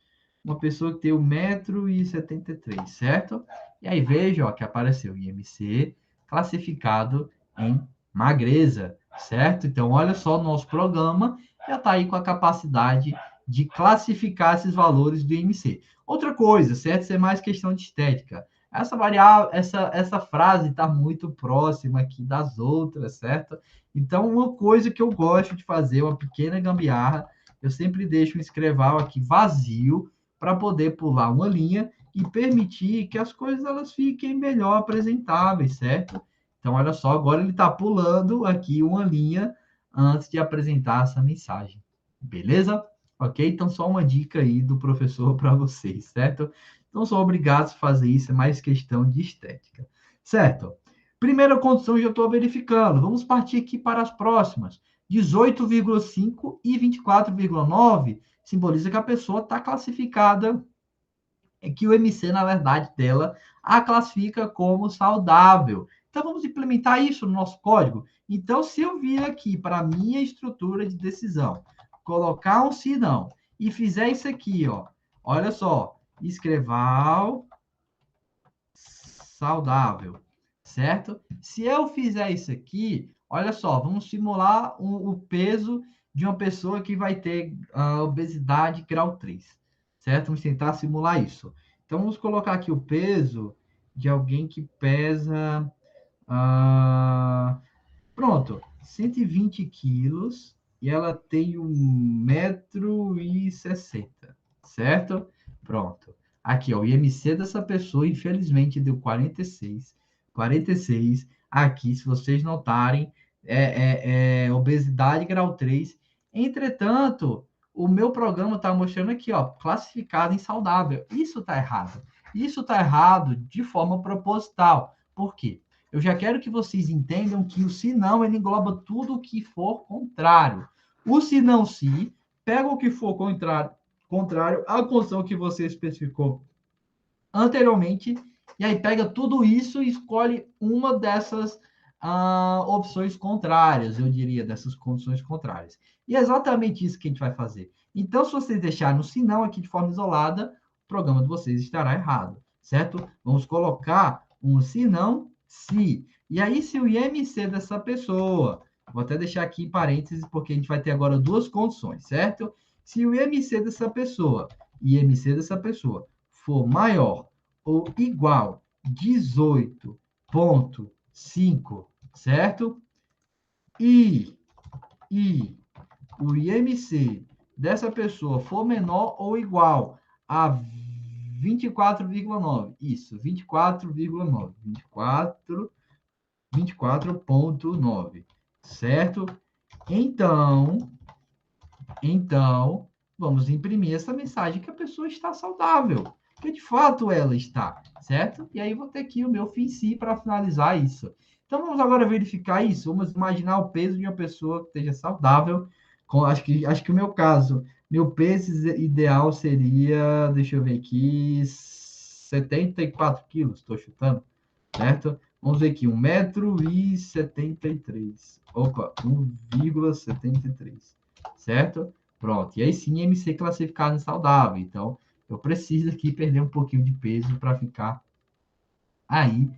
uma pessoa que tem 1,73 m, certo? E aí veja ó, que apareceu IMC classificado em magreza, certo? Então, olha só, o nosso programa já está aí com a capacidade de classificar esses valores do IMC. Outra coisa, certo? Isso é mais questão de estética. Essa variável, essa frase está muito próxima aqui das outras, certo? Então, uma coisa que eu gosto de fazer, uma pequena gambiarra, eu sempre deixo um escreval aqui vazio para poder pular uma linha e permitir que as coisas elas fiquem melhor apresentáveis, certo? Então, olha só, agora ele está pulando aqui uma linha antes de apresentar essa mensagem. Beleza? Ok? Então, só uma dica aí do professor para vocês, certo? Não são obrigados a fazer isso, é mais questão de estética. Certo? Primeira condição, já estou verificando. Vamos partir aqui para as próximas. 18,5 e 24,9 simboliza que a pessoa está classificada, que o MC, na verdade, dela a classifica como saudável. Então, vamos implementar isso no nosso código. Então, se eu vir aqui para a minha estrutura de decisão, colocar um se não, e fizer isso aqui, ó, olha só, escreval saudável, certo? Se eu fizer isso aqui, olha só, vamos simular o peso de uma pessoa que vai ter obesidade grau 3, certo? Vamos tentar simular isso. Então, vamos colocar aqui o peso de alguém que pesa... pronto, 120 quilos e ela tem 1,60 m, certo? Pronto. Aqui, ó, o IMC dessa pessoa, infelizmente, deu 46. 46. Aqui, se vocês notarem, obesidade grau 3. Entretanto, o meu programa está mostrando aqui, ó, classificado em saudável. Isso está errado. Isso está errado de forma proposital. Por quê? Eu já quero que vocês entendam que o se não, ele engloba tudo o que for contrário. O se não se, pega o que for contrário à condição que você especificou anteriormente, e aí pega tudo isso e escolhe uma dessas opções contrárias, eu diria, dessas condições contrárias. E é exatamente isso que a gente vai fazer. Então, se vocês deixarem o se não aqui de forma isolada, o programa de vocês estará errado, certo? Vamos colocar um se não, se. E aí, se o IMC dessa pessoa, vou até deixar aqui em parênteses, porque a gente vai ter agora duas condições, certo? se o IMC dessa pessoa for maior ou igual a 18,5, certo? E o IMC dessa pessoa for menor ou igual a 24,9, isso, 24,9, 24,9, certo? Então, vamos imprimir essa mensagem que a pessoa está saudável, que de fato ela está, certo? E aí vou ter aqui o meu FINSI para finalizar isso. Então, vamos agora verificar isso. Vamos imaginar o peso de uma pessoa que esteja saudável. Acho que o meu caso, meu peso ideal seria, deixa eu ver aqui, 74 quilos, estou chutando, certo? Vamos ver aqui, 1,73 m. Opa, 1,73, certo? Pronto. E aí sim, MC classificado em saudável. Então, eu preciso aqui perder um pouquinho de peso para ficar aí,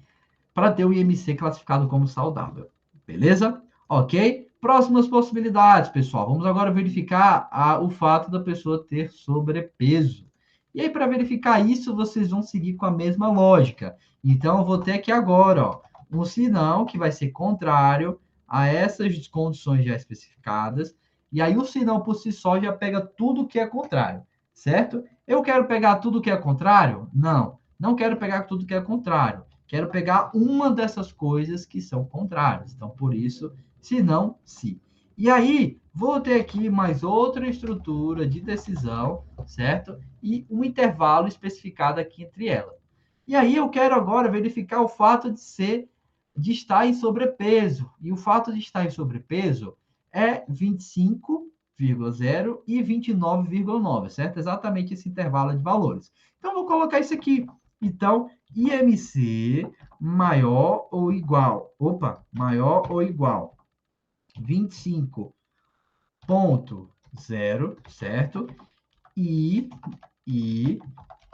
para ter o IMC classificado como saudável. Beleza? Ok? Próximas possibilidades, pessoal. Vamos agora verificar o fato da pessoa ter sobrepeso. E aí, para verificar isso, vocês vão seguir com a mesma lógica. Então, eu vou ter aqui agora, ó, um sinal que vai ser contrário a essas condições já especificadas. E aí, o sinal por si só já pega tudo que é contrário, certo? Eu quero pegar tudo que é contrário? Não, não quero pegar tudo que é contrário. Quero pegar uma dessas coisas que são contrárias. Então, por isso, se não, se. E aí, vou ter aqui mais outra estrutura de decisão, certo? E um intervalo especificado aqui entre elas. E aí, eu quero agora verificar o fato de estar em sobrepeso. E o fato de estar em sobrepeso é 25,0 e 29,9, certo? Exatamente esse intervalo de valores. Então, vou colocar isso aqui. Então, IMC maior ou igual 25,0, certo? E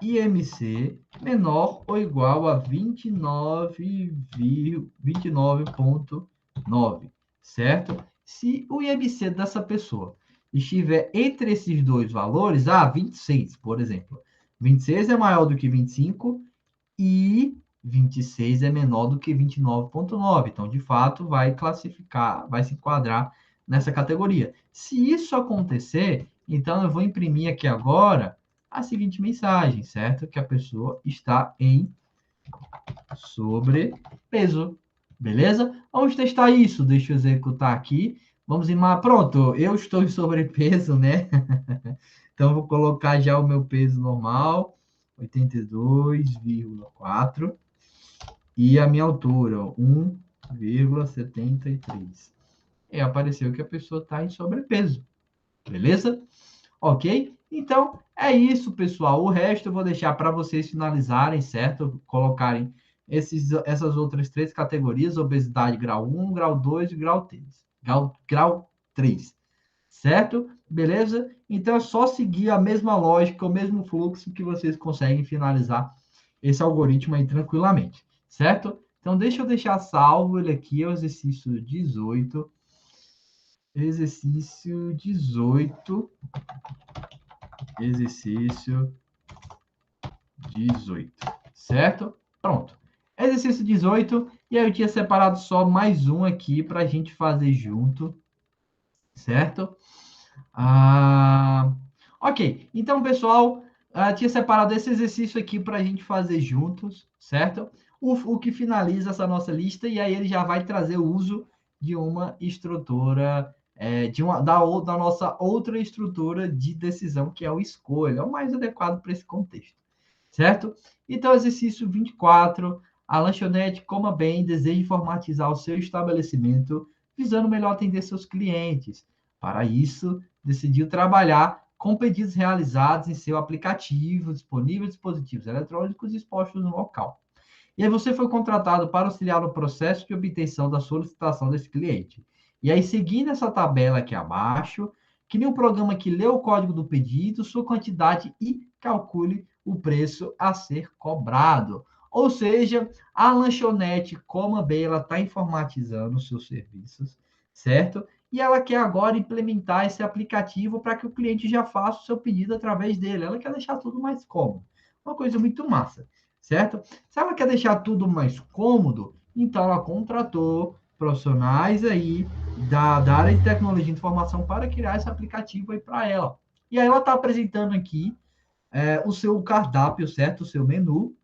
IMC menor ou igual a 29,9, certo? Se o IMC dessa pessoa estiver entre esses dois valores, 26, por exemplo. 26 é maior do que 25 e 26 é menor do que 29,9. Então, de fato, vai classificar, vai se enquadrar nessa categoria. Se isso acontecer, então eu vou imprimir aqui agora a seguinte mensagem, certo? Que a pessoa está em sobrepeso. Beleza? Vamos testar isso. Deixa eu executar aqui. Vamos pronto, eu estou em sobrepeso, né? Então, vou colocar já o meu peso normal, 82,4. E a minha altura, 1,73. E apareceu que a pessoa está em sobrepeso. Beleza? Ok? Então, é isso, pessoal. O resto eu vou deixar para vocês finalizarem, certo? Colocarem essas outras três categorias: obesidade grau 1, grau 2 e grau 3. Grau 3. Certo? Beleza? Então é só seguir a mesma lógica, o mesmo fluxo que vocês conseguem finalizar esse algoritmo aí tranquilamente. Certo? Então deixa eu deixar salvo ele aqui, é o exercício 18. Exercício 18. Exercício 18. Certo? Pronto. Exercício 18. E aí eu tinha separado só mais um aqui para a gente fazer junto. Certo? Ok. Então, pessoal, tinha separado esse exercício aqui para a gente fazer juntos, certo? O que finaliza essa nossa lista, e aí ele já vai trazer o uso de uma estrutura, da nossa outra estrutura de decisão, que é o escolha, é o mais adequado para esse contexto, certo? Então, exercício 24, a lanchonete Coma Bem deseja informatizar o seu estabelecimento, visando melhor atender seus clientes. Para isso, decidiu trabalhar com pedidos realizados em seu aplicativo, disponível em dispositivos eletrônicos expostos no local. E aí você foi contratado para auxiliar no processo de obtenção da solicitação desse cliente. E aí, seguindo essa tabela aqui abaixo, crie um programa que lê o código do pedido, sua quantidade e calcule o preço a ser cobrado. Ou seja, a lanchonete Coma Bem, ela está informatizando os seus serviços, certo? e ela quer agora implementar esse aplicativo para que o cliente já faça o seu pedido através dele. Ela quer deixar tudo mais cômodo. Uma coisa muito massa, certo? Se ela quer deixar tudo mais cômodo, então ela contratou profissionais aí da área de tecnologia de informação para criar esse aplicativo aí para ela. E aí ela está apresentando aqui o seu cardápio, certo? O seu menu.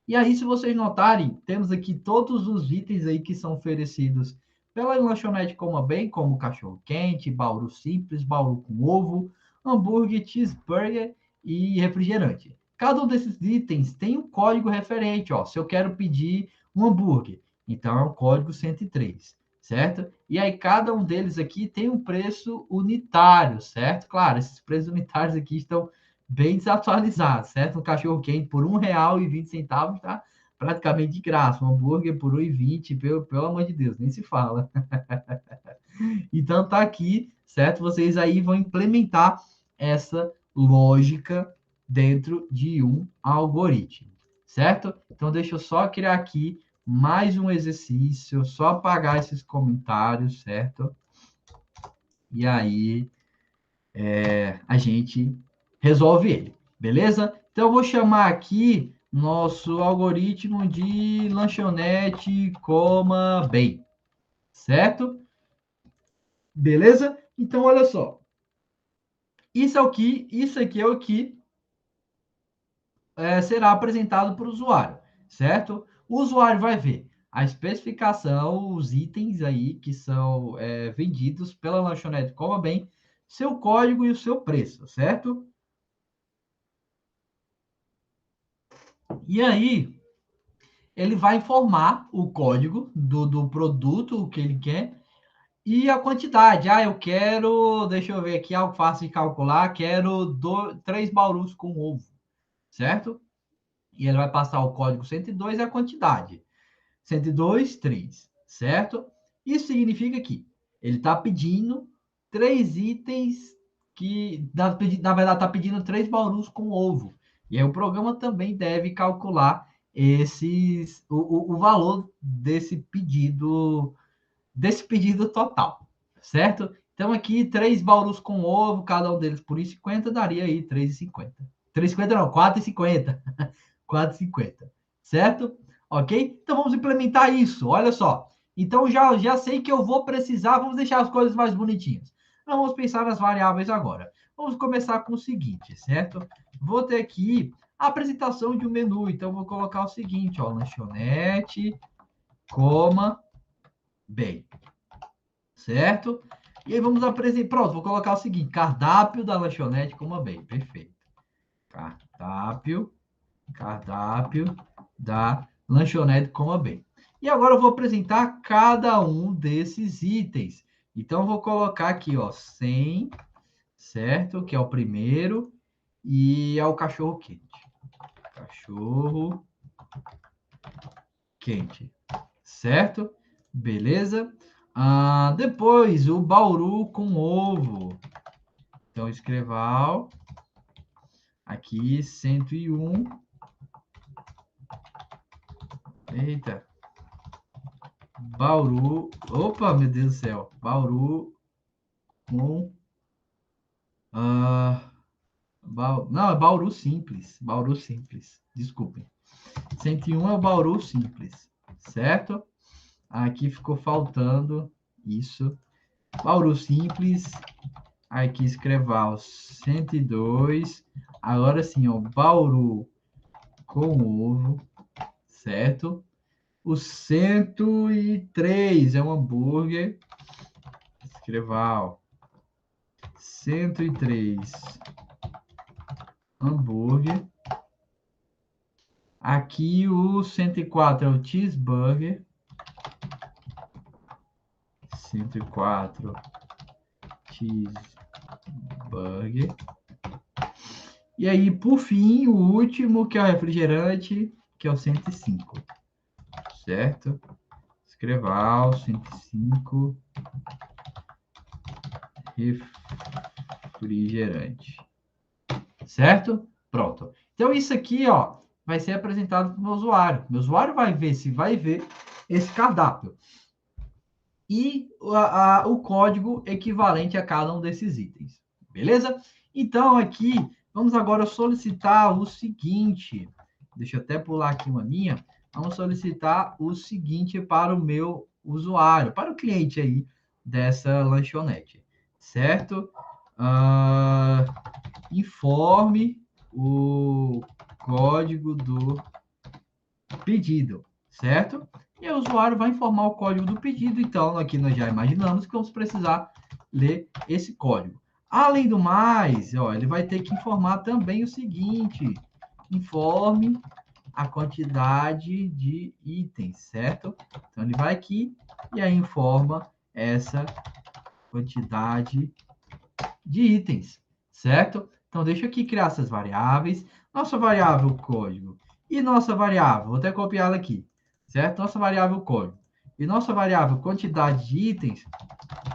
E aí, se vocês notarem, temos aqui todos os itens aí que são oferecidos pela lanchonete Coma Bem, como cachorro-quente, bauru simples, bauru com ovo, hambúrguer, cheeseburger e refrigerante. Cada um desses itens tem um código referente, ó. Se eu quero pedir um hambúrguer, então é o código 103, certo? E aí, cada um deles aqui tem um preço unitário, certo? Claro, esses preços unitários aqui estão bem desatualizado, certo? Um cachorro quente por R$ 1,20, tá? Praticamente de graça. Um hambúrguer por R$ 1,20, pelo amor de Deus, nem se fala. Então tá aqui, certo? Vocês aí vão implementar essa lógica dentro de um algoritmo, certo? Então deixa eu só criar aqui mais um exercício, só apagar esses comentários, certo? E aí a gente resolve ele, beleza? Então, eu vou chamar aqui nosso algoritmo de lanchonete coma bem, certo? Beleza? Então, olha só. Isso aqui é o que será apresentado para o usuário, certo? O usuário vai ver a especificação, os itens aí que são vendidos pela lanchonete coma bem, seu código e o seu preço, certo? E aí, ele vai informar o código do produto, o que ele quer, e a quantidade. Ah, eu quero, deixa eu ver aqui, algo fácil de calcular, quero 3 baurus com ovo, certo? E ele vai passar o código 102 e a quantidade. 102, 3, certo? Isso significa que ele está pedindo 3 itens que, na verdade, está pedindo 3 baurus com ovo. E aí o programa também deve calcular o valor desse pedido total, certo? Então, aqui, 3 baurus com ovo, cada um deles por 1,50, daria aí 3,50. 3,50 não, 4,50. 4,50, certo? Ok? Então, vamos implementar isso, olha só. Então, já sei que eu vou precisar, vamos deixar as coisas mais bonitinhas. Não vamos pensar nas variáveis agora. Vamos começar com o seguinte, certo? Vou ter aqui a apresentação de um menu, então vou colocar o seguinte, ó, lanchonete, coma, bem, certo? E aí vamos apresentar, pronto, vou colocar o seguinte, cardápio da lanchonete, coma bem, perfeito. Cardápio da lanchonete coma bem. E agora eu vou apresentar cada um desses itens. Então, eu vou colocar aqui, ó, 100, certo? Que é o primeiro, e é o cachorro quente. Cachorro quente, certo? Beleza? Depois, o bauru com ovo. Então, escreval, aqui, 101. Eita. Bauru. Opa, meu Deus do céu. Bauru com. Ah, não, é Bauru Simples. Bauru Simples. Desculpem. 101 é o Bauru Simples. Certo? Aqui ficou faltando isso. Bauru Simples. Aqui escreval 102. Agora sim, ó. Bauru com ovo. Certo? O 103 é um hambúrguer. Escreval 103 hambúrguer. Aqui o 104 é o cheeseburger. 104 cheeseburger. E aí, por fim, o último, que é o refrigerante, que é o 105. Certo? Escreval 105 refrigerante. Certo? Pronto. Então, isso aqui, ó, vai ser apresentado para o meu usuário. Meu usuário vai ver esse cardápio. e o código equivalente a cada um desses itens. Beleza? Então, aqui, vamos agora solicitar o seguinte. Deixa eu até pular aqui uma linha. Vamos solicitar o seguinte para o meu usuário, para o cliente aí dessa lanchonete, certo? Informe o código do pedido, certo? E o usuário vai informar o código do pedido. Então, aqui nós já imaginamos que vamos precisar ler esse código. Além do mais, ó, ele vai ter que informar também o seguinte: informe a quantidade de itens, certo? Então, ele vai aqui e aí informa essa quantidade de itens, certo? Então, deixa eu aqui criar essas variáveis. Nossa variável código e nossa variável, vou até copiá-la aqui, certo? Nossa variável código e nossa variável quantidade de itens,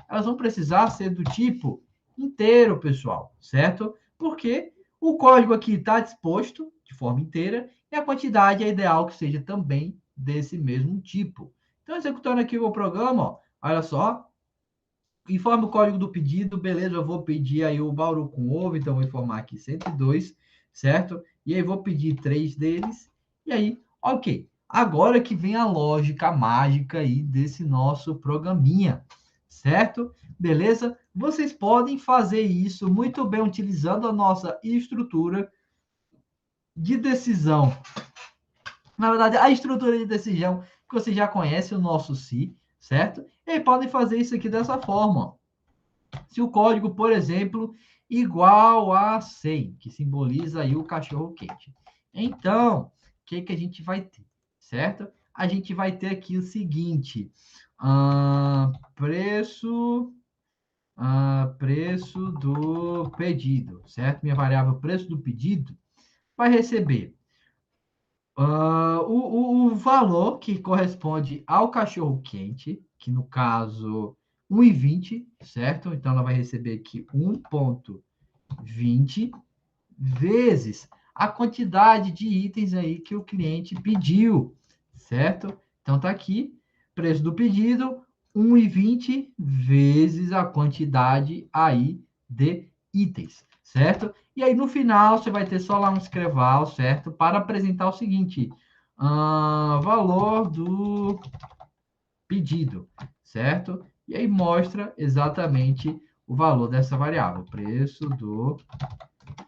elas vão precisar ser do tipo inteiro, pessoal, certo? Porque o código aqui está disposto de forma inteira e a quantidade é ideal que seja também desse mesmo tipo. Então, executando aqui o programa, ó, olha só, informa o código do pedido, beleza, eu vou pedir aí o Bauru com ovo, então vou informar aqui 102, certo? E aí vou pedir 3 deles, e aí, ok. Agora que vem a lógica mágica aí desse nosso programinha, certo? Beleza? Vocês podem fazer isso muito bem utilizando a nossa estrutura de decisão. Na verdade, a estrutura de decisão que você já conhece, o nosso si, certo? E aí podem fazer isso aqui dessa forma, ó. Se o código, por exemplo, igual a 100, que simboliza aí o cachorro quente. Então, o que, que a gente vai ter, certo? A gente vai ter aqui o seguinte, preço, preço do pedido, certo? Minha variável preço do pedido vai receber o valor que corresponde ao cachorro quente, que no caso 1,20, certo? Então ela vai receber aqui 1,20 vezes a quantidade de itens aí que o cliente pediu, certo? Então tá aqui, preço do pedido, 1,20 vezes a quantidade aí de itens, certo? E aí no final você vai ter só lá um escreval, certo? Para apresentar o seguinte, valor do pedido, certo? E aí mostra exatamente o valor dessa variável, preço do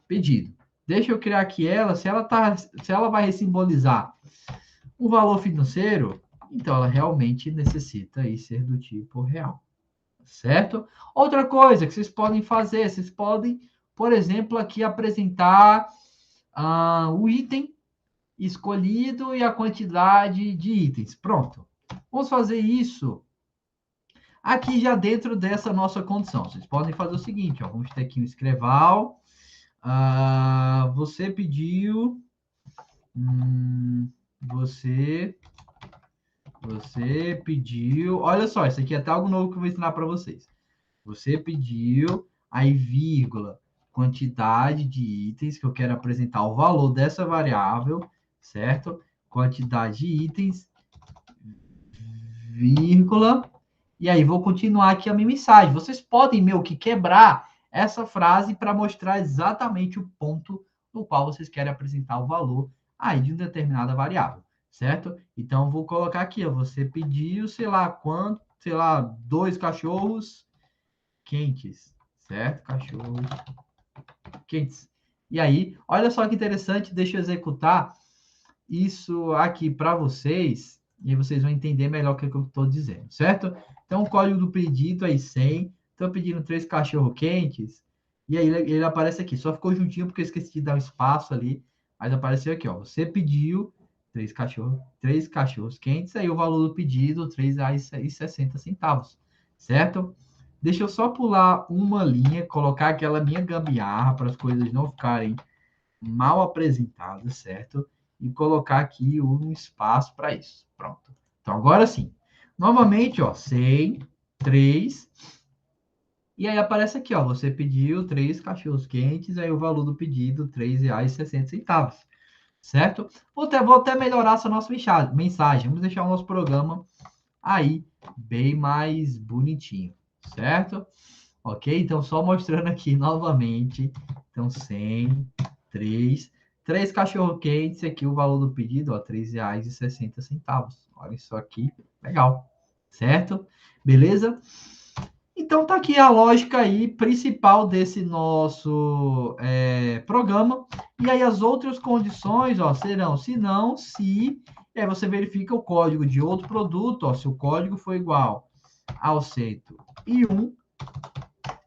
pedido. Deixa eu criar aqui ela, se ela vai simbolizar um valor financeiro, então ela realmente necessita aí ser do tipo real, certo? Outra coisa que vocês podem fazer, vocês podem, por exemplo, aqui apresentar o item escolhido e a quantidade de itens. Pronto. Vamos fazer isso aqui já dentro dessa nossa condição. Vocês podem fazer o seguinte, ó, vamos ter aqui um escreval. Você pediu. Você pediu. Olha só, isso aqui é até algo novo que eu vou ensinar para vocês. Você pediu, aí vírgula, quantidade de itens, que eu quero apresentar o valor dessa variável, certo? Quantidade de itens, vírgula, e aí vou continuar aqui a minha mensagem. Vocês podem meio que quebrar essa frase para mostrar exatamente o ponto no qual vocês querem apresentar o valor aí de uma determinada variável, certo? Então vou colocar aqui, ó, você pediu, sei lá, quanto, sei lá, 2 cachorros quentes, certo? Cachorros quentes. E aí, olha só que interessante, deixa eu executar isso aqui para vocês e aí vocês vão entender melhor o que eu estou dizendo, certo? Então, o código do pedido aí 100, estou pedindo 3 cachorro quentes, e aí ele aparece aqui, só ficou juntinho porque eu esqueci de dar um espaço ali, mas apareceu aqui, ó, você pediu 3 cachorros quentes, aí o valor do pedido, R$3,60, certo? Deixa eu só pular uma linha, colocar aquela minha gambiarra para as coisas não ficarem mal apresentadas, certo? E colocar aqui um espaço para isso. Pronto. Então, agora sim. Novamente, ó, 100, 3. E aí aparece aqui, ó, você pediu 3 cachorros quentes, aí o valor do pedido, R$3,60, certo? Vou até melhorar essa nossa mensagem. Vamos deixar o nosso programa aí bem mais bonitinho, certo? Ok? Então, só mostrando aqui novamente. Então, 100, 3 cachorro-quentes, aqui o valor do pedido, ó, R$ 3,60. Olha isso aqui, legal, certo? Beleza? Então, tá aqui a lógica aí principal desse nosso programa. E aí, as outras condições, ó, serão, se não, se você verifica o código de outro produto, ó, se o código for igual ao 101,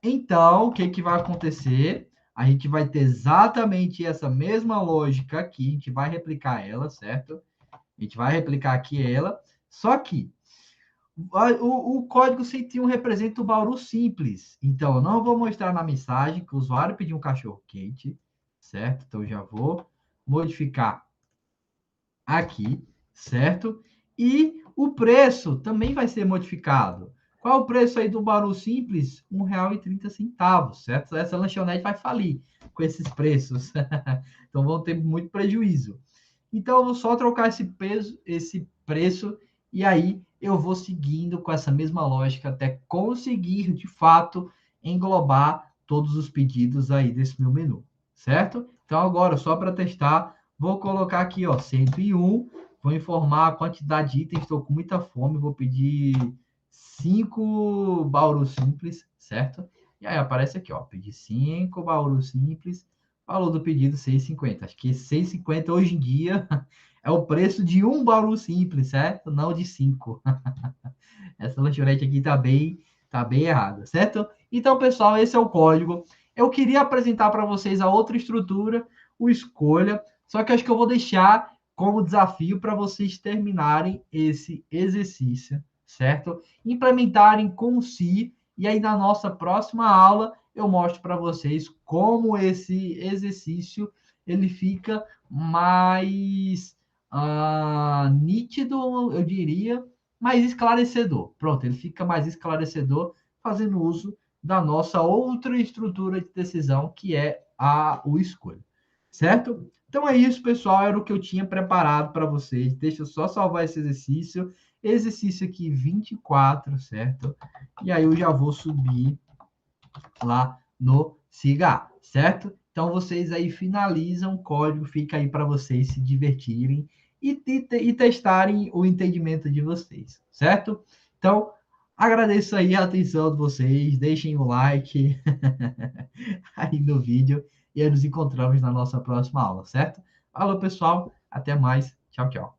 então, o que, que vai acontecer? A gente vai ter exatamente essa mesma lógica aqui, a gente vai replicar ela, certo? A gente vai replicar aqui ela, só que o código 101 representa o Bauru simples. Então, eu não vou mostrar na mensagem que o usuário pediu um cachorro quente, certo? Então, eu já vou modificar aqui, certo? E o preço também vai ser modificado. Qual o preço aí do Bauru Simples? R$ 1,30, certo? Essa lanchonete vai falir com esses preços. Então vão ter muito prejuízo. Então eu vou só trocar esse preço, e aí eu vou seguindo com essa mesma lógica até conseguir, de fato, englobar todos os pedidos aí desse meu menu, certo? Então agora, só para testar, vou colocar aqui, ó, 101. Vou informar a quantidade de itens. Estou com muita fome. Vou pedir 5 Bauru Simples, certo? E aí aparece aqui, ó. Pedir 5 Bauru Simples. Valor do pedido, 6,50. Acho que 6,50 hoje em dia é o preço de um Bauru Simples, certo? Não de 5. Essa lanchonete aqui tá bem errada, certo? Então, pessoal, esse é o código. Eu queria apresentar para vocês a outra estrutura, o escolha, só que acho que eu vou deixar como desafio para vocês terminarem esse exercício, certo? Implementarem com si, e aí na nossa próxima aula eu mostro para vocês como esse exercício ele fica mais nítido, eu diria, mais esclarecedor. Pronto, ele fica mais esclarecedor fazendo uso da nossa outra estrutura de decisão, que é o escolha. Certo? Então é isso, pessoal. Era o que eu tinha preparado para vocês. Deixa eu só salvar esse exercício. Exercício aqui 24, certo? E aí eu já vou subir lá no Siga, certo? Então vocês aí finalizam o código, fica aí para vocês se divertirem e testarem o entendimento de vocês, certo? Então, agradeço aí a atenção de vocês, deixem o like aí no vídeo e aí nos encontramos na nossa próxima aula, certo? Falou, pessoal, até mais, tchau, tchau.